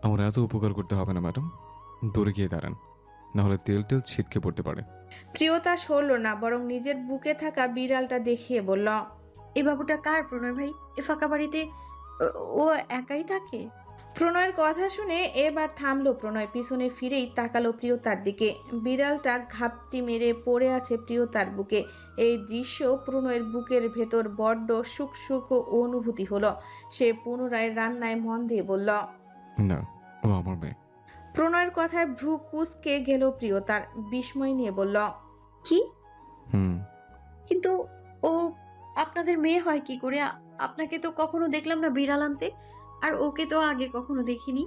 আমার এত উপকার করতে হবে না ম্যাডাম, দূরে গিয়ে দাঁড়ান, নাহলে তেল টেল ছিটকে পড়তে পারে। প্রিয়তা সরল না, বরং নিজের বুকে থাকা বিড়ালটা দেখিয়ে বলল। এই বাবুটা কার প্রণয় ভাই? এ ফাঁকা বাড়িতে ও একাই থাকে? প্রণয়ের কথা শুনে এবার থামলো প্রণয়। পিছনে ফিরেই তাকালো প্রিয়তার দিকে। বিড়ালটা ঘাপটি মেরে পড়ে আছে প্রিয়তার বুকে। এই দৃশ্য প্রণয়ের বুকের ভেতর বড্ড সুখ সুখ অনুভূতি হলো। সে পুনরায় রান্নায় মন দিয়ে বলল। না, ও আমার মেয়ে। প্রণয়ের কথায় ভ্রু কুঁচকে গেল প্রিয়তার। বিস্ময় নিয়ে বলল। কি? হুম। কিন্তু ও আপনাদের মেয়ে হয় কি করে? আপনাকে তো কখনো দেখলাম না বিড়াল আনতে, আর ওকে তো আগে কখনো দেখিনি।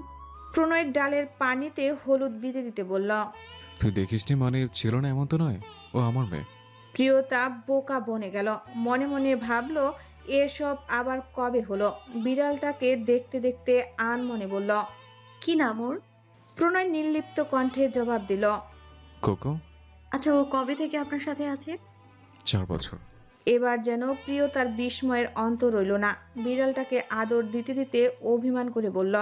প্রণয়ের ডালের পানিতে হলুদ দিতে দিতে বলল। তুই দেখিসনি মানে ছিল না এমন তো নয়, ও আমার মেয়ে। প্রিয়তা বোকা বনে গেল। মনে মনে ভাবলো এসব আবার কবে হলো। বিড়ালটাকে দেখতে দেখতে আনমনে বলল। কি নাম ওর? প্রণয় নির্লিপ্ত কণ্ঠে জবাব দিল। কোকো। আচ্ছা, ও কবে থেকে আপনার সাথে আছে? 4 বছর। এবার যেন প্রিয়তার বিস্ময়ের অন্ত রইল না। বিড়ালটাকে আদর দিতে দিতে অভিমান করে বলল।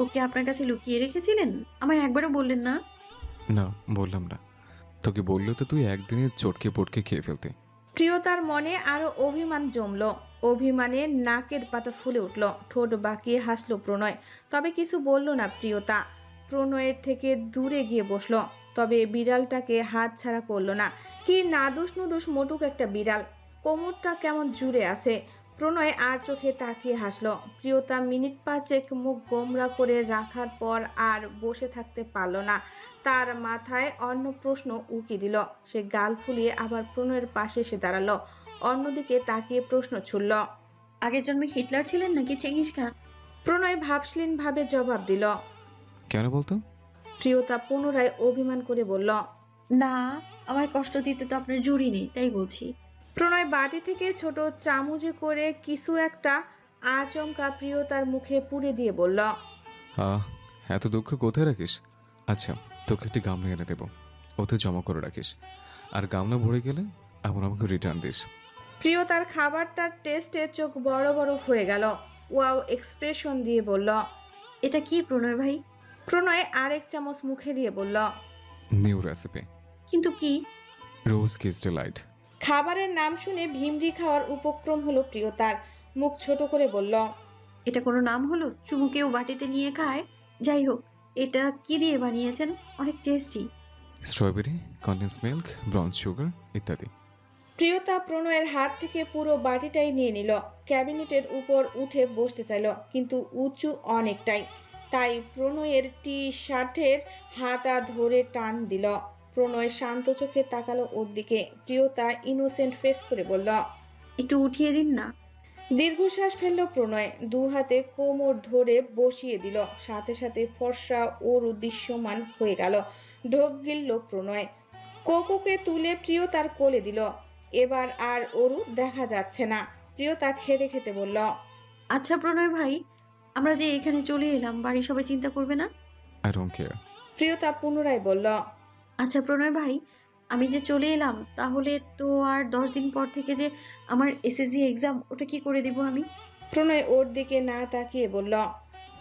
ওকে আপনার কাছে লুকিয়ে রেখেছিলেন? আমায় একবারও বললেন না। না, বললাম না। তোকে বললে তো তুই একদিনে চটকে পটকে খেয়ে ফেলতে। প্রিয়তার মনে আরো অভিমান জমল। অভিমানে নাকের পাতা ফুলে উঠল। ঠোঁট বাঁকিয়ে হাসলো প্রণয়। তবে কিছু বলল না প্রিয়তা। প্রণয়ের থেকে দূরে গিয়ে বসলো। তবে বিড়ালটাকে হাত ছাড়া করলো না। কি নাদুস নুদুস মোটুক একটা বিড়াল, কোমরটা কেমন জুড়ে আছে। প্রণয় আর চোখে তাকিয়ে হাসলো। প্রিয়তা মিনিট পাঁচেক মুখ গোমরা করে রাখার পর আর বসে থাকতে পারল না। তার মাথায় অন্য প্রশ্ন উকি দিল। সে গাল ফুলিয়ে আবার প্রণয়ের পাশে এসে দাঁড়ালো। অন্যদিকে তাকিয়ে প্রশ্ন ছুড়ল। আগের জন্মে হিটলার ছিলেন নাকি চেঙ্গিস খান? প্রণয় ভাবসীন ভাবে জবাব দিল। কেন বলতো? প্রিয়তা পুনরায় অভিমান করে বলল। না, আমায় কষ্ট দিতে তো আপনার জুড়ি নেই, তাই বলছি। প্রণয় বাটি থেকে ছোট চামচে করে কিছু একটা আচমকা প্রিয়তার মুখে পুড়ে দিয়ে বলল। এত দুঃখ কোথায় রাখিস? আচ্ছা, তোকে একটি গামলা এনে দেবো, ওতে জমা করে রাখিস, আর গামলা ভরে গেলে আবার আমাকে রিটার্ন দিস। প্রিয়তার খাবারটার টেস্টে চোখ বড় বড় হয়ে গেল। ওয়াও এক্সপ্রেশন দিয়ে বলল। এটা কি প্রণয় ভাই? প্রণয় আরেক চামচ মুখে দিয়ে বলল। New recipe. কিন্তু কি? রোজ কিস ডিলাইট। খাবারের নাম শুনে ভিমরি খাওয়ার উপক্রম হলো প্রিয়তার। মুখ ছোট করে বলল। এটা কোনো নাম হলো? চুমুকেও বাটিতে নিয়ে খায়। যাই হোক, এটা কি দিয়ে বানিয়েছেন? অনেক tasty. Strawberry, condense milk, brown sugar ইত্যাদি। প্রিয়তা প্রণয়ের হাত থেকে পুরো বাটিটাই নিয়ে নিল। ক্যাবিনেটের উপর উঠে বসতে চাইল, কিন্তু উঁচু অনেকটাই। তাই প্রণয়ের টি শার্টের হাতা ধরে টান দিল। প্রণয় শান্ত চোখে তাকালো ওর দিকে। প্রিয়তা ইনোসেন্ট ফেস করে বলল। একটু উঠিয়ে দিন না। দীর্ঘশ্বাস ফেলল প্রণয়। দু হাতে কোমর ধরে বসিয়ে দিল। সাথে সাথে ফর্সা ওর দৃশ্যমান হয়ে গেল। ঢোক গিলল প্রণয়। কোকোকে তুলে প্রিয়তার কোলে দিল। এবার আর ওরু দেখা যাচ্ছে না। প্রিয়তা খেতে খেতে বলল। আচ্ছা প্রণয় ভাই, আমরা যে এখানে চলে এলাম, বাড়ির সবাই চিন্তা করবে না? I don't care. প্রিয়তা পুনরায় বলল। আচ্ছা প্রণয় ভাই, আমি যে চলে এলাম, তাহলে তো আর 10 দিন পর থেকে যে আমার এসএসসি এক্সাম, ওটা কি করে দেব আমি? প্রণয় ওর দিকে না তাকিয়ে বলল।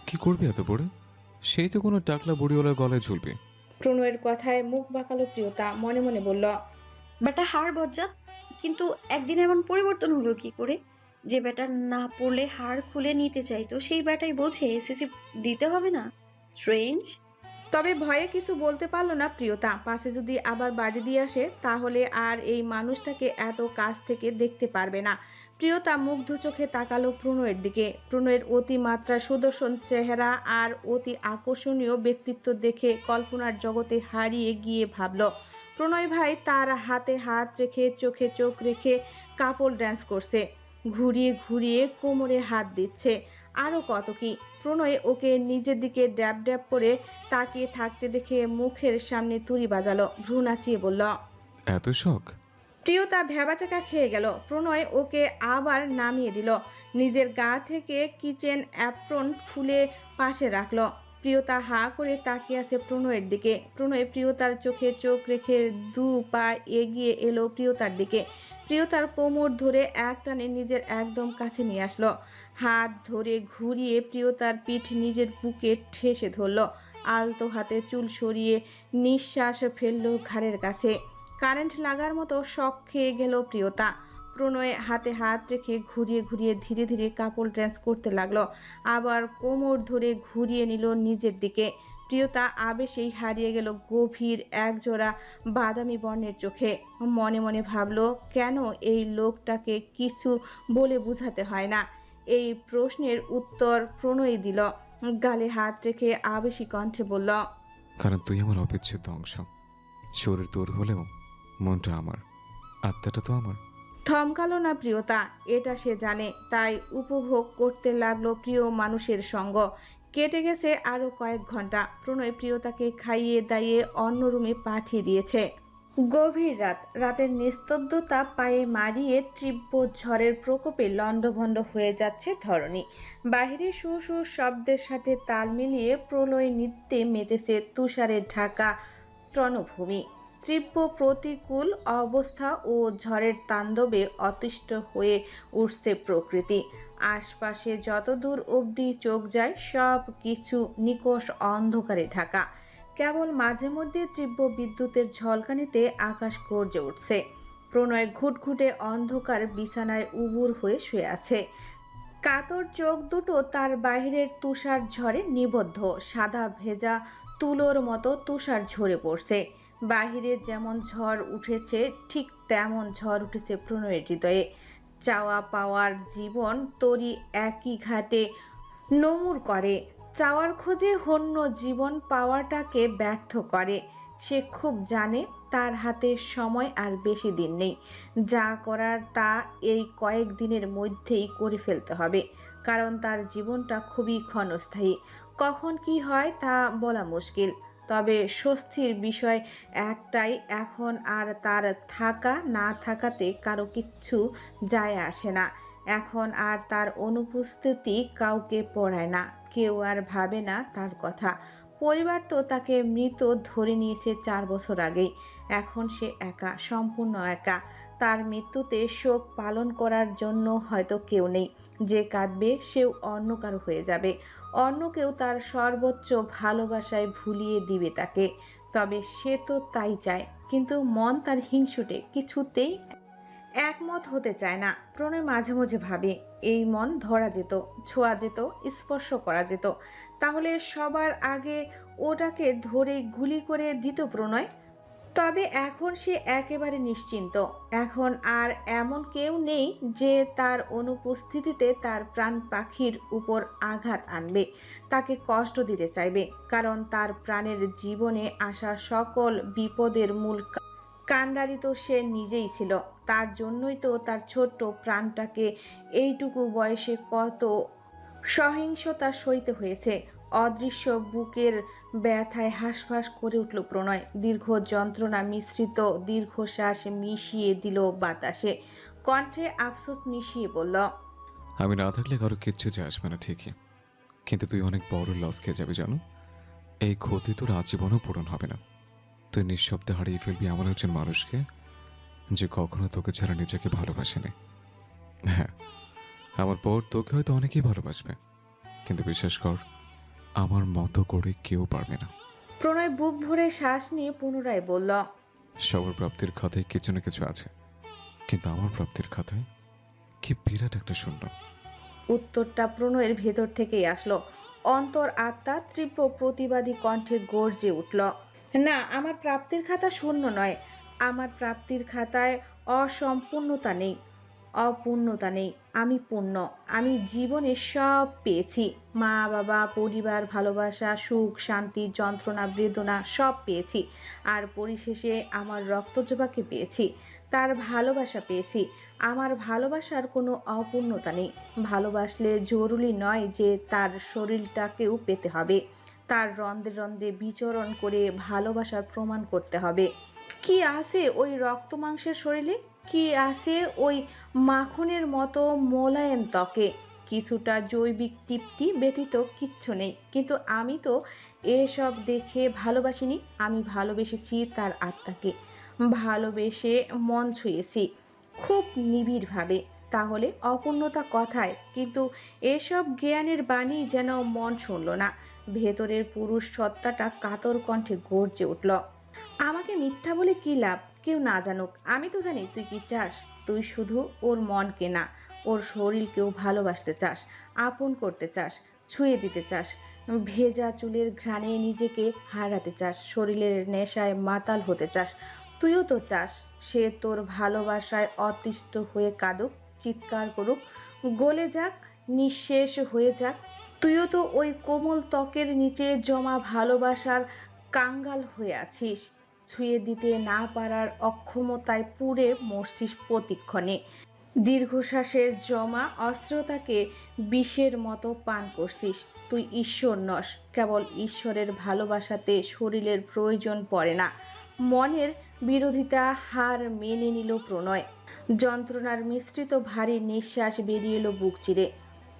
কি করবি এত বড়? সেই তো কোনো টাকলা বুড়িওয়ালার গলায় ঝুলবি। প্রণয়ের কথায় মুখ বাঁকালো প্রিয়তা। মনে মনে বলল। বেটা হাড় বজ্জাত, কিন্তু একদিন এমন পরিবর্তন হলো কি করে? যে বেটা না পড়লে হাড় খুলে নিতে চাইতো, সেই বেটাই বলছে এসএসসি দিতে হবে না। স্ট্রেঞ্জ। তবে ভয়ে কিছু বলতে পারল না প্রিয়তা। পাশে যদি আবার বাড়ি দিয়ে আসে তাহলে আর এই মানুষটাকে এত কাছ থেকে দেখতে পারবে না। প্রিয়তা মুগ্ধ চোখে তাকালো প্রণয়ের দিকে। প্রণয়ের অতিমাত্রা সুদর্শন চেহারা আর অতি আকর্ষণীয় ব্যক্তিত্ব দেখে কল্পনার জগতে হারিয়ে গিয়ে ভাবল, প্রণয় ভাই তার হাতে হাত রেখে চোখে চোখ রেখে কাপল ড্যান্স করছে, ঘুরিয়ে ঘুরিয়ে কোমরে হাত দিচ্ছে, আরও কত কি। প্রণয় ওকে নিজের দিকে ড্যাব ড্যাব করে তাকিয়ে থাকতে দেখে মুখের সামনে তুড়ি বাজালো, ভ্রু নাচিয়ে বলল। এত শখ? প্রিয়তা ভ্যাবাচাকা খেয়ে গেল। প্রণয় ওকে আবার নামিয়ে দিল, নিজের গা থেকে কিচেন অ্যাপ্রন খুলে পাশে রাখলো। প্রিয়তা হা করে তাকিয়ে আছে প্রণয়ের দিকে। প্রণয় প্রিয়তার চোখে চোখ রেখে দু পা এগিয়ে এলো প্রিয়তার দিকে। প্রিয়তার কোমর ধরে এক টানে নিজের একদম কাছে নিয়ে আসলো, হাত ধরে ঘুরিয়ে প্রিয়তার পিঠ নিজের বুকে ঠেসে ধরল, আলতো হাতে চুল সরিয়ে নিঃশ্বাস ফেললো ঘাড়ের কাছে। কারেন্ট লাগার মতো শক খেয়ে গেল প্রিয়তা। প্রণয় হাতে হাত রেখে ঘুরিয়ে ঘুরিয়ে ধীরে ধীরে কাপল ড্যান্স করতে লাগলো, আবার কোমর ধরে ঘুরিয়ে নিল নিজের দিকে। প্রিয়তা আবেশেই হারিয়ে গেল গভীর একজোড়া বাদামি বর্ণের চোখে। মনে মনে ভাবল, কেন এই লোকটাকে কিছু বলে বোঝাতে হয় না। এই প্রশ্নের উত্তর প্রণয় দিল, গালে হাত রেখে আবেশী কণ্ঠে বলল, কারণ তুই আমার অবিচ্ছেদ্য অংশ। শরীর তোর হলেও মনটা আমার, আত্মাটা তো আমার। থমকালো না প্রিয়তা, এটা সে জানে। তাই উপভোগ করতে লাগলো প্রিয় মানুষের সঙ্গ। কেটে গেছে আরো কয়েক ঘন্টা। প্রণয় প্রিয়তাকে খাইয়ে দাইয়ে অন্য রুমে পাঠিয়ে দিয়েছে। গভীর রাত, রাতের নিস্তব্ধতা পায়ে মারিয়ে তীব্র ঝড়ের প্রকোপে লণ্ডভণ্ড হয়ে যাচ্ছে ধরণী। বাহিরে শু শু শব্দের সাথে তাল মিলিয়ে প্রলয় নৃত্যে মেতেছে তুষারের ঢাকা তৃণভূমি। তীব্র প্রতিকূল অবস্থা ও ঝড়ের তাণ্ডবে অতিষ্ঠ হয়ে উঠছে প্রকৃতি। আশপাশে যত দূর অবধি চোখ যায় সব কিছু নিকষ অন্ধকারে ঢাকা। কেবল মাঝে মধ্যে তীব্র বিদ্যুতের ঝলকানিতে আকাশ গর্জে উঠছে। প্রণয় ঘুটঘুটে অন্ধকার বিছানায় উবুর হয়ে শুয়ে আছে। কাতর চোখ দুটো তার বাইরের তুষার ঝড়ে নিবদ্ধ। সাদা ভেজা তুলোর মতো তুষার ঝরে পড়ছে। বাহিরে যেমন ঝড় উঠেছে ঠিক তেমন ঝড় উঠেছে প্রণয়ের হৃদয়ে। চাওয়া পাওয়ার জীবন তরি একই ঘাটে নমুর করে। চাওয়ার খোঁজে হন্য জীবন পাওয়াটাকে ব্যর্থ করে। সে খুব জানে তার হাতে সময় আর বেশি দিন নেই। যা করার তা এই কয়েক দিনের মধ্যেই করে ফেলতে হবে, কারণ তার জীবনটা খুবই ক্ষণস্থায়ী। কখন কি হয় তা বলা মুশকিল। তবে স্বস্তির বিষয় একটাই, এখন আর তার থাকা না থাকাতে কারো কিচ্ছু যায় আসে না। এখন আর তার অনুপস্থিতি কাউকে পড়ায় না, কেউ আর ভাবে না তার কথা। পরিবার তো তাকে মৃত ধরে নিয়েছে 4 বছর আগেই। এখন সে একা, সম্পূর্ণ একা। তার মৃত্যুতে শোক পালন করার জন্য হয়তো কেউ নেই। যে কাঁদবে সেও অন্য কারো হয়ে যাবে। অন্য কেউ তার সর্বোচ্চ ভালোবাসায় ভুলিয়ে দিবে তাকে। তবে সে তো তাই চায়, কিন্তু মন তার হিংসুটে, কিছুতেই একমত হতে চায় না। প্রণয় মাঝে মাঝে ভাবে, এই মন ধরা যেত, ছোঁয়া যেত, স্পর্শ করা যেত, তাহলে সবার আগে ওটাকে ধরে গুলি করে দিত প্রণয়। তবে এখন সে একেবারে নিশ্চিন্ত। এখন আর এমন কেউ নেই যে তার অনুপস্থিতিতে তার প্রাণ পাখির উপর আঘাত আনবে, তাকে কষ্ট দিতে চাইবে। কারণ তার প্রাণের জীবনে আসা সকল বিপদের মূল কাণ্ডারি তো সে নিজেই ছিল। তার জন্যই তো তার ছোট্ট প্রাণটাকে এইটুকু বয়সে কত সহিংসতা সইতে হয়েছে। অদৃশ্য বুকের ব্যথায় হাঁসফাঁস করে উঠল প্রণয়। দীর্ঘ যন্ত্রণা মিশ্রিত দীর্ঘশ্বাস মিশিয়ে দিল বাতাসে। কণ্ঠে আফসোস মিশিয়ে বলল, আমি না থাকলে কারো কিচ্ছু যায় আসবে না ঠিকই, কিন্তু তুই অনেক বড় লস খেয়ে যাবে জানো। এই ক্ষতি তোর আজীবনও পূরণ হবে না। তুই নিঃশব্দে হারিয়ে ফেলবি এমন একজন মানুষকে যে কখনো তোকে ছাড়া নিজেকে ভালোবাসেনি। হ্যাঁ, আমার পর তোকে হয়তো অনেকেই ভালোবাসবে, কিন্তু বিশ্বাস কর, আমার মতো করে কেউ পারবে না। প্রণয় বুক ভরে শ্বাস নিয়ে পুনরায় বলল, সবার প্রাপ্তির খাতায় কিছু না কিছু আছে, কিন্তু আমার প্রাপ্তির খাতায় কি বিরাট একটা শূন্য। উত্তরটা প্রণয়ের ভেতর থেকেই আসলো। অন্তর আত্মা তীব্র প্রতিবাদী কণ্ঠে গর্জে উঠল। না, আমার প্রাপ্তির খাতা শূন্য নয়। আমার প্রাপ্তির খাতায় অসম্পূর্ণতা নেই, অপূর্ণতা নেই। আমি পূর্ণ। আমি জীবনে সব পেয়েছি। মা বাবা, পরিবার, ভালোবাসা, সুখ, শান্তি, যন্ত্রণা, বেদনা সব পেয়েছি। আর পরিশেষে আমার রক্তজবাকে পেয়েছি, তার ভালোবাসা পেয়েছি। আমার ভালোবাসার কোনো অপূর্ণতা নেই। ভালোবাসলে জরুরি নয় যে তার শরীরটাকেও পেতে হবে, তার রন্ধ্রে রন্ধ্রে বিচরণ করে ভালোবাসার প্রমাণ করতে হবে। কি আছে ওই রক্ত মাংসের শরীরে? কি আছে ওই মাখনের মতো মোলায়েম ত্বকে? কিছুটা জৈবিক তৃপ্তি ব্যতীত কিচ্ছু নেই। কিন্তু আমি তো এসব দেখে ভালোবাসিনি। আমি ভালোবেসেছি তার আত্মাকে, ভালোবেসে মন ছুঁয়েছি খুব নিবিড়ভাবে। তাহলে অপূর্ণতা কথায়? কিন্তু এসব জ্ঞানের বাণী যেন মন শুনল না। ভেতরের পুরুষ সত্তাটা কাতর কণ্ঠে গর্জে উঠল। আমাকে মিথ্যা বলে কি লাভ? কেউ না জানুক। আমি তো জানি তুই কি চাস। তুই শুধু ওর মনকে না, ওর শরীরকেও ভালোবাসতে চাস, আপন করতে চাস, ছুঁয়ে দিতে চাস। ভেজা চুলের ঘ্রাণে নিজেকে হারাতে চাস, শরীরের নেশায় মাতাল হতে চাস। তুইও তো চাস সে তোর ভালোবাসায় অতিষ্ঠ হয়ে কাঁদুক, চিৎকার করুক, গলে যাক, নিঃশেষ হয়ে যাক। তুইও তো ওই কোমল ত্বকের নিচে জমা ভালোবাসার কাঙ্গাল হয়ে আছিস। ছুঁয়ে দিতে না পারার অক্ষমতায় পুড়ে মরছিস প্রতিক্ষণে। দীর্ঘশ্বাসের জমা অস্ত্রতাকে বিষের মতো পান করছিস। তুই ঈশ্বর নস। কেবল ঈশ্বরের ভালোবাসাতে শরীরের প্রয়োজন পড়ে না। মনের বিরোধিতা হার মেনে নিল প্রণয়। যন্ত্রণার মিশ্রিত ভারী নিঃশ্বাস বেরিয়ে এলো বুক চিরে।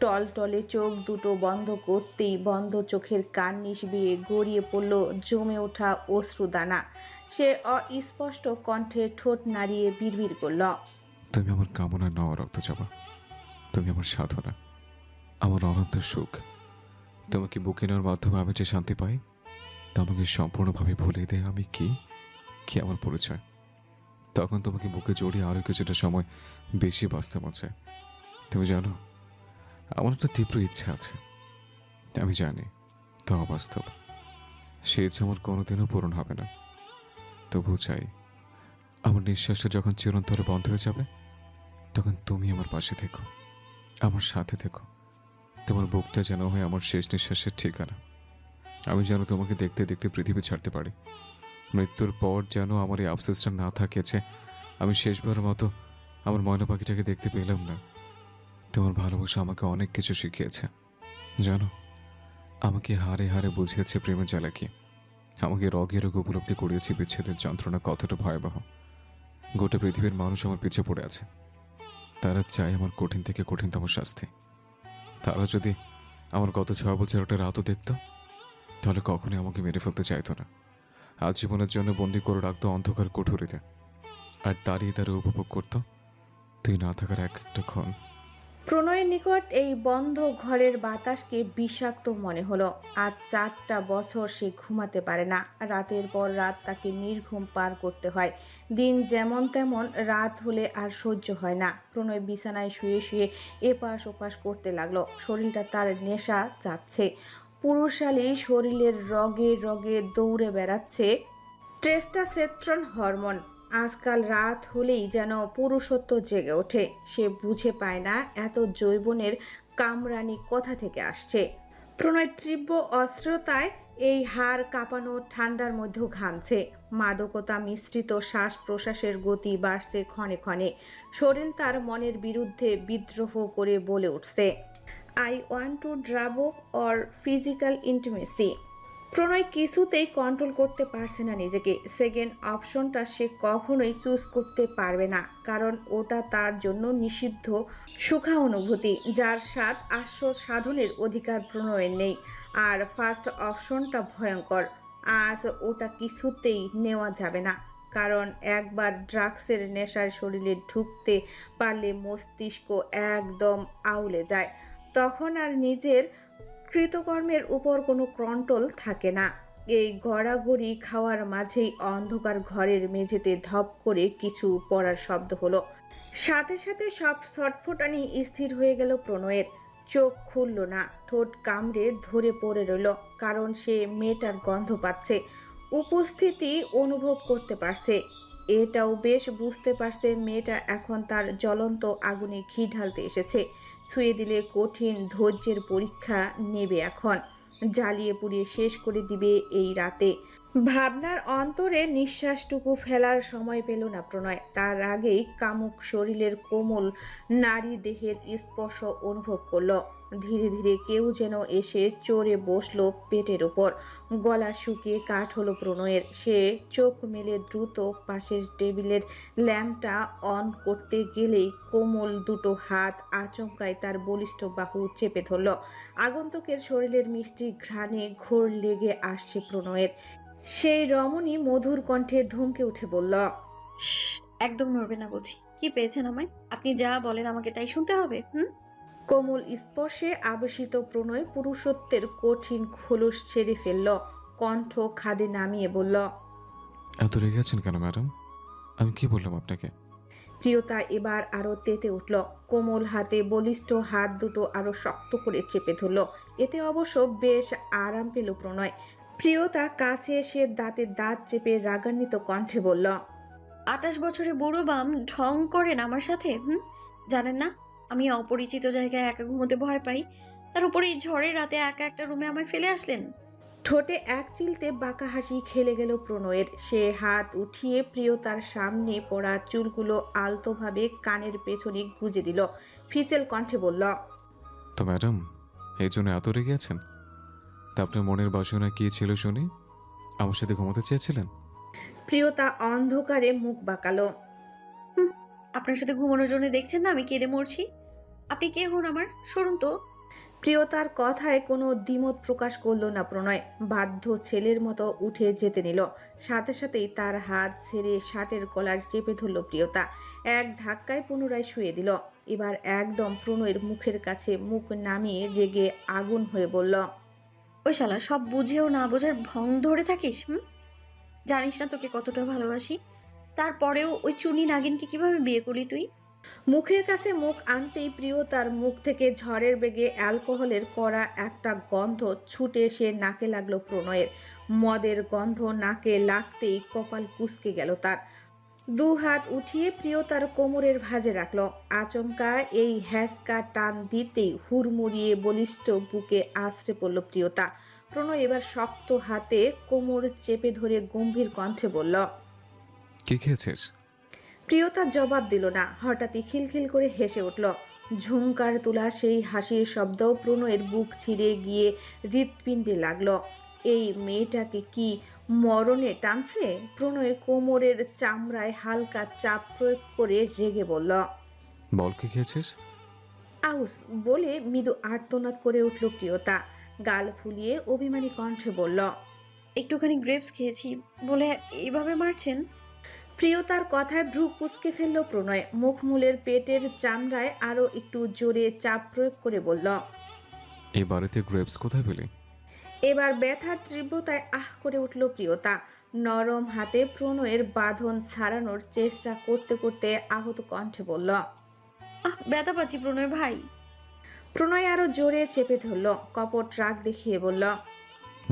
টলটলে চোখ দুটো বন্ধ করতেই বন্ধ চোখের কার্নিশ বেয়ে গড়িয়ে পড়ল জমে ওঠা অশ্রুদানা। সে অস্পষ্ট কণ্ঠে ঠোঁট নাড়িয়ে বিড়বিড় করল, তুমি আমার কামনা নও রক্তচাপা। তুমি আমার সাধনা, আমার অনন্ত সুখ। তোমাকে বুকে নেওয়ার মাধ্যমে আমি যে শান্তি পাই তা আমাকে সম্পূর্ণভাবে ভুলিয়ে দেয় আমি কি কি আমার পরিচয়। তখন তোমাকে বুকে জড়িয়ে আরও কিছুটা সময় বেশি বাঁচতে মন চায়। তুমি জানো, আমার একটা তীব্র ইচ্ছা আছে। আমি জানি তা অবাস্তব। সে ইচ্ছা আমার কোনোদিনও পূরণ হবে না। তবুও চাই আমার নিঃশ্বাসটা যখন চিরন্তরে বন্ধ হয়ে যাবে তখন তুমি আমার পাশে থেকো, আমার সাথে থেকো। তোমার বুকটা যেন হয় আমার শেষ নিঃশ্বাসের ঠিকানা। আমি যেন তোমাকে দেখতে দেখতে পৃথিবী ছাড়তে পারি। মৃত্যুর পর যেন আমার এই আফসোসটা না থাকে যে আমি শেষবারের মতো আমার ময়না পাখিটাকে দেখতে পেলাম না। তোমার ভালোবাসা আমাকে অনেক কিছু শিখিয়েছে। জানো, আমাকে হারে হারে বুঝিয়েছে প্রেমের জ্বালা কি। আমাকে রগে রোগ উপলব্ধি করিয়েছে বিচ্ছেদের যন্ত্রণা কতটা ভয়াবহ। গোটা পৃথিবীর মানুষ আমার পিছে পড়ে আছে। তারা চায় আমার কঠিন থেকে কঠিনতম শাস্তি। তারা যদি আমার গত 6 বছর একটা রাতও দেখত তাহলে কখনোই আমাকে মেরে ফেলতে চাইতো না। আজীবনের জন্য বন্দি করে রাখতো অন্ধকার কুঠুরিতে, আর তারই তারা উপভোগ করত তুই না থাকার এক একটা ক্ষণ। প্রণয়ের নিকট এই বন্ধ ঘরের বাতাসকে বিষাক্ত মনে হলো। আজ 4টা বছর সে ঘুমাতে পারে না। রাতের পর রাত তাকে নির্ঘুম পার করতে হয়। দিন যেমন তেমন, রাত হলে আর সহ্য হয় না। প্রণয় বিছানায় শুয়ে শুয়ে এপাশ ওপাশ করতে লাগলো। শরীরটা তার নেশা যাচ্ছে। পুরুষালী শরীরের রগে রগে দৌড়ে বেড়াচ্ছে টেস্টোস্টেরন হরমোন। আজকাল রাত হলেই যেন পুরুষত্ব জেগে ওঠে। সে বুঝে পায় না এত যৌবনের কামরানি কোথা থেকে আসছে। প্রণয় তীব্র অস্ত্রতায় এই হাড় কাঁপানো ঠান্ডার মধ্যেও ঘামছে। মাদকতা মিশ্রিত শ্বাস প্রশ্বাসের গতি বাড়ছে ক্ষণে ক্ষণে। শরীর তার মনের বিরুদ্ধে বিদ্রোহ করে বলে উঠছে, আই ওয়ান্ট টু ড্রাবো অর ফিজিক্যাল ইন্টিমেসি। প্রণয় কিছুতেই কন্ট্রোল করতে পারছে না নিজেকে। সেকেন্ড অপশনটা সে কখনোই চুজ করতে পারবে না, কারণ ওটা তার জন্য নিষিদ্ধ সুখা অনুভূতি, যার স্বাদ সাধনের অধিকার প্রণয়ের নেই। আর ফার্স্ট অপশনটা ভয়ঙ্কর। আজ ওটা কিছুতেই নেওয়া যাবে না, কারণ একবার ড্রাগসের নেশার শরীরে ঢুকতে পারলে মস্তিষ্ক একদম আউলে যায়। তখন আর নিজের কৃতকর্মের উপর কোনো কন্ট্রোল থাকে না। এই গড়াগড়ি খাওয়ার মাঝেই অন্ধকার ঘরের মেঝেতে ধপ করে কিছু পড়ার শব্দ হলো। সাথে সাথে সব ছটফটানি স্থির হয়ে গেল প্রণয়ের। চোখ খুলল না, ঠোঁট কামড়ে ধরে পড়ে রইল, কারণ সে মেয়েটার গন্ধ পাচ্ছে, উপস্থিতি অনুভব করতে পারছে। এটাও বেশ বুঝতে পারছে মেয়েটা এখন তার জ্বলন্ত আগুনে ঘি ঢালতে এসেছে। ছুঁয়ে দিলে কঠিন ধৈর্যের পরীক্ষা নেবে এখন, জ্বালিয়ে পুড়িয়ে শেষ করে দিবে এই রাতে। ভাবনার অন্তরে নিঃশ্বাসটুকু ফেলার সময় পেল না প্রণয়। তার আগেই কামুক শরীরের কোমল নারী দেহের স্পর্শ অনুভব করলো। ধীরে ধীরে কেউ যেন এসে চড়ে বসলো পেটের উপর। গলা শুকিয়ে কাঠ হলো প্রণয়ের। সে চোখ মেলে দ্রুত পাশের টেবিলের ল্যাম্পটা অন করতে গেলেই কোমল দুটো হাত আচমকায় তার বলিষ্ঠ বাহু চেপে ধরল। আগন্তুকের শরীরের মিষ্টি ঘ্রাণে ঘোর লেগে আসছে প্রণয়ের। সেই রমণী মধুর কণ্ঠে ধমকে উঠে বলল, শ্শ্, একদম নড়বে না বলছি। কি পেয়েছেন আমায়? আপনি যা বলেন আমাকে তাই শুনতে হবে? কোমল স্পর্শে আবেশিত প্রণয় পুরুষত্বের কঠিন খোলস ছেড়ে ফেলল। কণ্ঠ খাদে নামিয়ে বলল, এত রেগে আছেন কেন ম্যাডাম? আমি কি বললাম আপনাকে? প্রিয়তা এবার আরো তেতে উঠল। কোমল হাতে বলিষ্ঠ হাত দুটো আরো শক্ত করে চেপে ধরল। এতে অবশ্য বেশ আরাম পেল প্রণয়। প্রিয়তা কাছে এসে দাঁতে দাঁত চেপে রাগান্বিত কণ্ঠে বলল, 28 বছরে বুড়ো বাম ঢং করেন আমার সাথে? জানেন না আমি অপরিচিত জায়গায় একা ঘুমোতে ভয় পাই? তার উপরে এই ঝড়ের রাতে একা একটা রুমে আমায় ফেলে আসলেন। ঠোঁটে এক চিলতে বাঁকা হাসি খেলে গেল প্রণয়ের। সে হাত উঠিয়ে প্রিয়তার সামনে পড়া চুলগুলো আলতোভাবে কানের পেছনে গুজে দিল। ফিসেল কণ্ঠে বলল, তো ম্যাডাম, এই জন্য এত রেগে আছেন? তা আপনার মনের বাসনা কি ছিল শুনি? আমার সাথে ঘুমোতে চেয়েছিলেন? প্রিয়তা অন্ধকারে মুখ বাঁকালো। আপনার সাথে ঘুমানোর জন্য দেখছেন না আমি কেঁদে মরছি? আপনি কে হন আমার? সরুন তো। প্রিয়তার কথায় কোনো দ্বিমত প্রকাশ করলো না প্রণয়। বাধ্য ছেলের মতো উঠে যেতে নিল। সাথে সাথেই তার হাত ছেড়ে শার্টের কলার চেপে ধরল প্রিয়তা। এক ধাক্কায় পুনরায় শুয়ে দিল। এবার একদম প্রণয়ের মুখের কাছে মুখ নামিয়ে রেগে আগুন হয়ে বলল, ওই শালা, সব বুঝেও না বোঝার ভং ধরে থাকিস? জানিস না তোকে কতটা ভালোবাসি? তারপরেও ওই চুনি নাগিনকে কিভাবে বিয়ে করলি তুই? মুখের কাছে মুখ আনতেই প্রিয়তার মুখ থেকে ঝড়ের বেগে অ্যালকোহলের কড়া একটা গন্ধ ছুটে এসে নাকে লাগলো প্রণয়ের। মদের গন্ধ নাকে লাগতেই কপাল কুঁচকে গেল তার। দু হাত উঠিয়ে প্রিয়তার কোমরের ভাঁজে রাখলো। আচমকা এই হ্যাঁচকা টান দিতেই হুড়মুড়িয়ে বলিষ্ঠ বুকে আছড়ে পড়ল প্রিয়তা। প্রণয় এবার শক্ত হাতে কোমর চেপে ধরে গম্ভীর কণ্ঠে বলল, কি খেয়েছিস? প্রিয়তা জবাব দিল না। হঠাৎই খিলখিল করে হেসে উঠল। ঝুমকার তোলা সেই হাসির শব্দ প্রণয়ের বুক ছিঁড়ে গিয়ে হৃৎপিণ্ডে লাগলো। এই মেয়েটাকে কি মরণে টানছে? প্রণয় কোমরের চামড়ায় হালকা চাপ প্রয়োগ করে রেগে বলল, বল, কি খেয়েছিস? আউস বলে মৃদু আর্তনাদ করে উঠল প্রিয়তা। গাল ফুলিয়ে অভিমানী কণ্ঠে বলল, একটুখানি গ্রেপস খেয়েছি বলে এইভাবে মারছেন? প্রিয়তার কথায় ভ্রু কুঁচকে ফেলল প্রণয়। মুখমূলের পেটের চামড়ায় আরো একটু জোরে চাপ প্রয়োগ করে বলল, এই বাড়িতে গ্রেপস কোথায় পেলি? এবার ব্যথার তীব্রতায় আহ করে উঠল প্রিয়তা। নরম হাতে প্রণয়ের বাঁধন ছাড়ানোর চেষ্টা করতে করতে আহত কণ্ঠে বলল, ব্যথা পাচ্ছি প্রণয় ভাই। প্রণয় আরো জোরে চেপে ধরল। কপট রাগ দেখিয়ে বলল,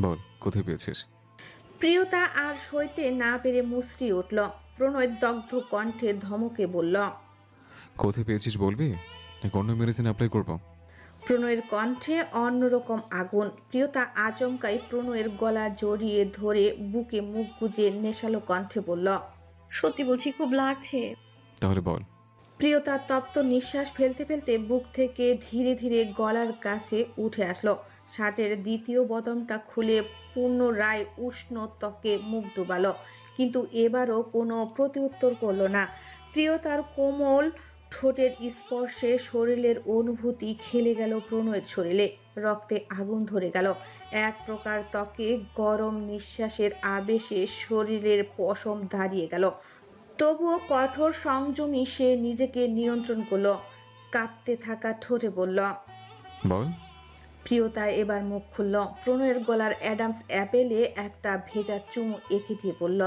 বল, কোথায় পেয়েছিস? প্রিয়তা আর সইতে না পেরে মুচড়ি উঠল। প্রণয় দগ্ধ কণ্ঠে ধমকে বলল, কোথায় পেয়েছিস বলবি, নাকি অন্য মেডিসিন অ্যাপ্লাই করবো? প্রণয়ের কণ্ঠে অন্যরকম আগুন। প্রিয়তা আচমকাই প্রণয়ের গলা জড়িয়ে ধরে বুকে মুখ গুজে নেশালো কণ্ঠে বলল, সত্যি বলছি, খুব লাগছে। তাহলে বল। প্রিয়তা তপ্ত নিঃশ্বাস ফেলতে ফেলতে বুক থেকে ধীরে ধীরে গলার কাছে উঠে আসলো। শার্টের দ্বিতীয় বোতামটা খুলে পুনরায় উষ্ণ ত্বকে মুখ ডুবালো, কিন্তু এবারও কোনো প্রতিউত্তর করলো না। প্রিয়তার কোমল ঠোঁটের স্পর্শে শরীরের অনুভূতি খেলে গেল প্রণয়ের শরীরে। রক্তে আগুন ধরে গেল। এক প্রকার ত্বকে গরম নিঃশ্বাসের আবেশে শরীরের পশম দাঁড়িয়ে গেল। তবুও কঠোর সংযমী সে নিজেকে নিয়ন্ত্রণ করল। কাঁপতে থাকা ঠোঁটে বলল, বল। প্রিয়তা এবার মুখ খুলল। প্রণয়ের গলার অ্যাডামস অ্যাপেলে একটা ভেজা চুমু এঁকে দিয়ে বলল,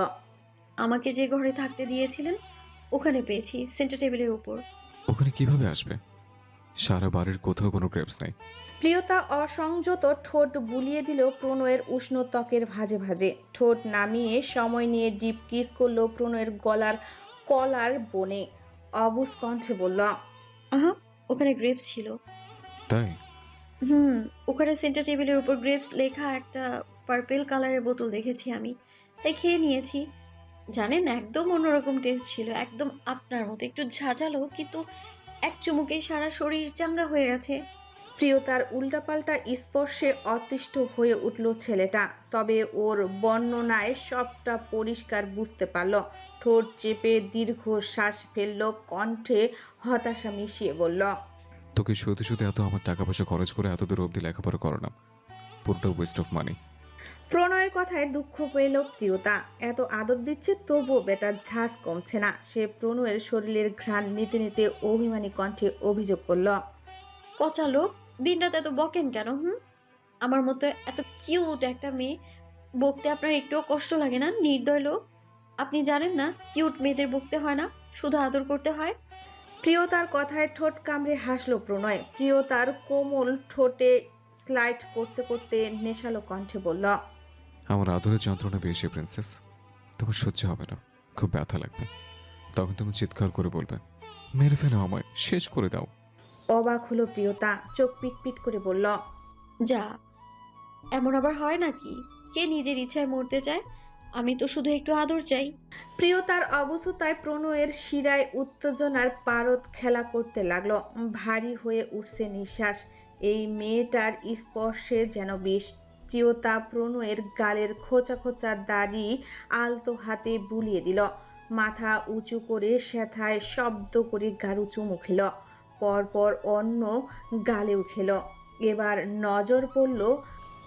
আমাকে যে ঘরে থাকতে দিয়েছিলেন ওখানে পেয়েছি, সেন্টার টেবিলের উপর। ওখানে কিভাবে আসবে? সারা বাড়ির কোথাও কোনো গ্রেপস নাই। প্রিয়তা অসংযত ঠোঁট বুলিয়ে দিল প্রণয়ের উষ্ণ ত্বকের ভাঁজে ভাঁজে। ঠোঁট নামিয়ে সময় নিয়ে ডিপ কিস করলো প্রণয়ের গলার কলার বনে। অবুজ কণ্ঠে বলল, আহা, ওখানে গ্রেপস ছিল। তাই? হুম, ওখানে সেন্টার টেবিলের উপর গ্রেপস লেখা একটা পার্পেল কালারের বোতল দেখেছি আমি, তাই খেয়ে নিয়েছি। জানেন, একদম অন্যরকম টেস্ট ছিল, একদম আপনার মতো, একটু ঝাঁঝালো, কিন্তু এক চুমুকেই সারা শরীর চাঙ্গা হয়ে গেছে। প্রিয়তার উল্টাপাল্টা স্পর্শে অতিষ্ঠ হয়ে উঠল ছেলেটা। তবে ওর বর্ণনায় সবটা পরিষ্কার বুঝতে পারল। ঠোঁট চেপে দীর্ঘ শ্বাস ফেলল, কণ্ঠে হতাশা মিশিয়ে বলল, তোকে সত্যি সত্যি এত আমার টাকা পয়সা খরচ করে এত দূর অবধি লেখাপড়া করালাম, পুরোটা ওয়েস্ট অফ মানি। প্রণয়ের কথায় দুঃখ পেল প্রিয়তা। এত আদর দিচ্ছে তবুও বেটার ঝাঁজ কমছে না। সে প্রণয়ের শরীরের ঘ্রাণ নিতে নিতে অভিমানী কণ্ঠে অভিযোগ করল, পচা লোক, দিনরাত এত বকেন কেন? আমার মতো এত কিউট একটা মেয়ে বকতে আপনার একটুও কষ্ট লাগে না? নির্দয় লোক, আপনি জানেন না কিউট মেয়েদের বকতে হয় না, শুধু আদর করতে হয়। প্রিয়তার কথায় ঠোঁট কামড়ে হাসল প্রণয়। প্রিয়তার কোমল ঠোঁটে স্লাইড করতে করতে নেশালো কণ্ঠে বলল, আমার আদরের যন্ত্রণা বেশি প্রিন্সেস, তোমার সহ্য হবে না, খুব ব্যথা লাগবে। তখন তুমি চিৎকার করে বলবে, মেরে ফেলো আমায়, শেষ করে দাও। অবাক হলো প্রিয়তা, চোখ পিটপিট করে বলল, যা, এমন আবার হয় নাকি? কে নিজের ইচ্ছায় মরতে চায়? আমি তো শুধু একটু আদর চাই। প্রিয়তার অবস্থতায় প্রণয়ের শিরায় উত্তেজনার পারদ খেলা করতে লাগলো। ভারী হয়ে উঠছে নিঃশ্বাস। এই মেয়েটার স্পর্শে যেন বিষ। প্রিয়তা প্রণয়ের গালের খোঁচা খোঁচা দাড়ি আলতো হাতে বুলিয়ে দিল। মাথা উঁচু করে সেথায় শব্দ করে গাঢ় চুমু খেল। পরপর অন্য গালেও খেল। এবার নজর পড়ল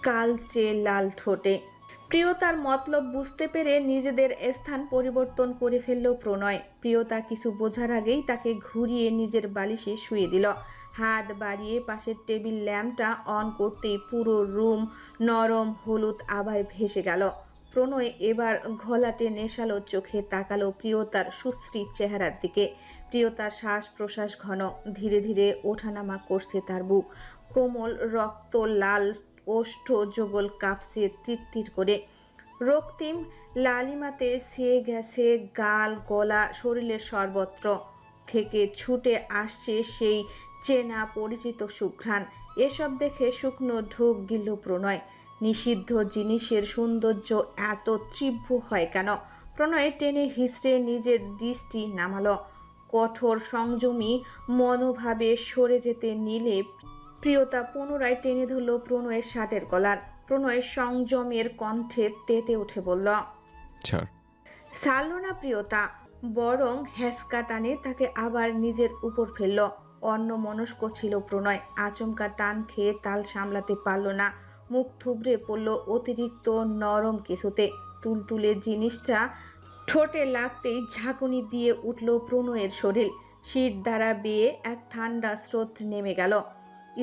কালচে লাল ঠোঁটে। প্রিয়তার মতলব বুঝতে পেরে নিজেদের স্থান পরিবর্তন করে ফেলল প্রণয়। প্রিয়তা কিছু বোঝার আগেই তাকে ঘুরিয়ে নিজের বালিশে শুয়ে দিল। হাত বাড়িয়ে পাশের টেবিল ল্যাম্পটা অন করতেই পুরো রুম নরম হলুদ আভায় ভেসে গেল। প্রণয় এবার ঘোলাটে নেশালো চোখে তাকালো প্রিয়তার সুশ্রী চেহারার দিকে। প্রিয়তার শ্বাস প্রশ্বাস ঘন, ধীরে ধীরে ওঠানামা করছে তার বুক। কোমল রক্ত লাল ওষ্ঠ যুগল কাঁপছে তীর করে। রক্তিম লালিমাতে ছেয়ে গেছে গাল, গলা, শরীরের সর্বত্র থেকে ছুটে আসছে সেই চেনা পরিচিত সুঘ্রাণ। এসব দেখে শুকনো ঢোক গিলল প্রণয়। নিষিদ্ধ জিনিসের সৌন্দর্য এত তীব্র হয় কেন? প্রণয় টেনে হিসড়ে নিজের দৃষ্টি নামালো। কঠোর সংযমী মনোভাবে সরে যেতে নিলে প্রিয়তা পুনরায় টেনে ধরল প্রণয়ের শার্টের কলার। প্রণয় সংযমের কণ্ঠে তেতে উঠে বলল, ছাড়। ছাড়ল না প্রিয়তা, বরং হ্যাসকা টানে তাকে আবার নিজের উপর ফেলল। অন্যমনস্ক ছিল প্রণয়। আচমকা টান খেয়ে তাল সামলাতে পারল না। মুখ থুবড়ে পড়ল অতিরিক্ত নরম কিছুতে। তুলতুলে জিনিসটা ঠোঁটে লাগতেই ঝাঁকুনি দিয়ে উঠল প্রণয়ের শরীর। শীত দ্বারা বেয়ে এক ঠান্ডা স্রোত নেমে গেল।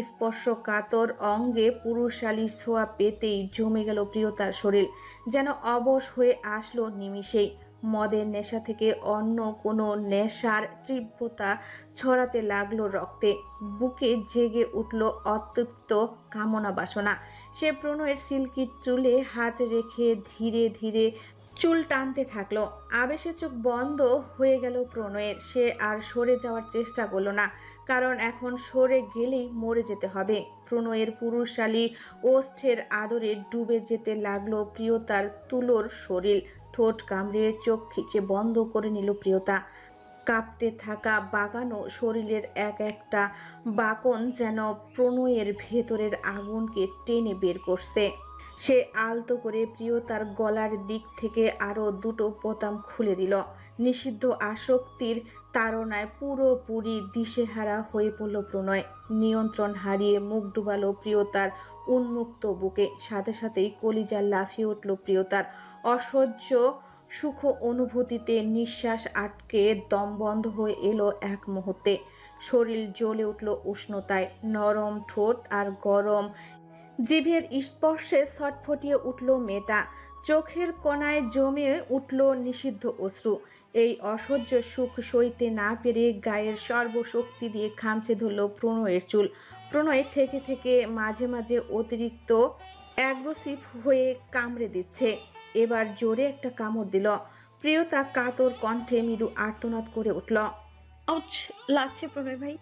স্পর্শকাতর অঙ্গে পুরুষালী ছোঁয়া পেতেই জমে গেল প্রিয়তার শরীর। যেন অবশ হয়ে আসলো নিমিষেই। মদের নেশা থেকে অন্য কোনো নেশার তীব্রতা ছড়াতে লাগলো রক্তে। বুকে জেগে উঠল অতৃপ্ত কামনা বাসনা। সে প্রণয়ের সিল্কি চুলে হাত রেখে ধীরে ধীরে চুল টানতে থাকলো। আবেশে চোখ বন্ধ হয়ে গেল প্রণয়ের। সে আর সরে যাওয়ার চেষ্টা করলো না, কারণ এখন সরে গেলেই মরে যেতে হবে। প্রণয়ের পুরুষালী ওষ্ঠের আদরে ডুবে যেতে লাগলো প্রিয়তার তুলোর শরীর। ঠোঁট কামড়ে চোখ খিচে বন্ধ করে নিল প্রিয়তা। কাঁপতে থাকা বাগানো শরীরের এক একটা বাকন যেন প্রণয়ের ভেতরের আগুনকে টেনে বের করছে। সে আলতো করে প্রিয়তার গলার দিক থেকে আরো দুটো বোতাম খুলে দিল। নিষিদ্ধ আসক্তির তাড়নায় পুরোপুরি দিশেহারা হয়ে পড়ল প্রণয়। নিয়ন্ত্রণ হারিয়ে মুখ ডুবালো প্রিয়তার উন্মুক্ত বুকে। সাথে সাথেই কলিজা লাফিয়ে উঠল প্রিয়তার। অসহ্য সুখ অনুভূতিতে নিঃশ্বাস আটকে দম বন্ধ হয়ে এলো এক মুহূর্তে। শরীর জ্বলে উঠল উষ্ণতায়। নরম ঠোঁট আর গরম জিভের স্পর্শে ছটফটিয়ে উঠল মেয়েটা। চোখের কোণায় জমে উঠল নিষিদ্ধ অশ্রু। এই অসহ্য সুখ সইতে না পেরে গায়ের সর্বশক্তি দিয়ে খামচে ধরল প্রণয়ের চুল। প্রণয় থেকে থেকে মাঝে মাঝে অতিরিক্ত অ্যাগ্রেসিভ হয়ে কামড়ে দিচ্ছে। এবার জোরে একটা কামড় দিল। প্রিয়তা কাতর কণ্ঠে মৃদু আর্তনাদ করে উঠল। আউচ! লাগছে প্রণয় ভাই।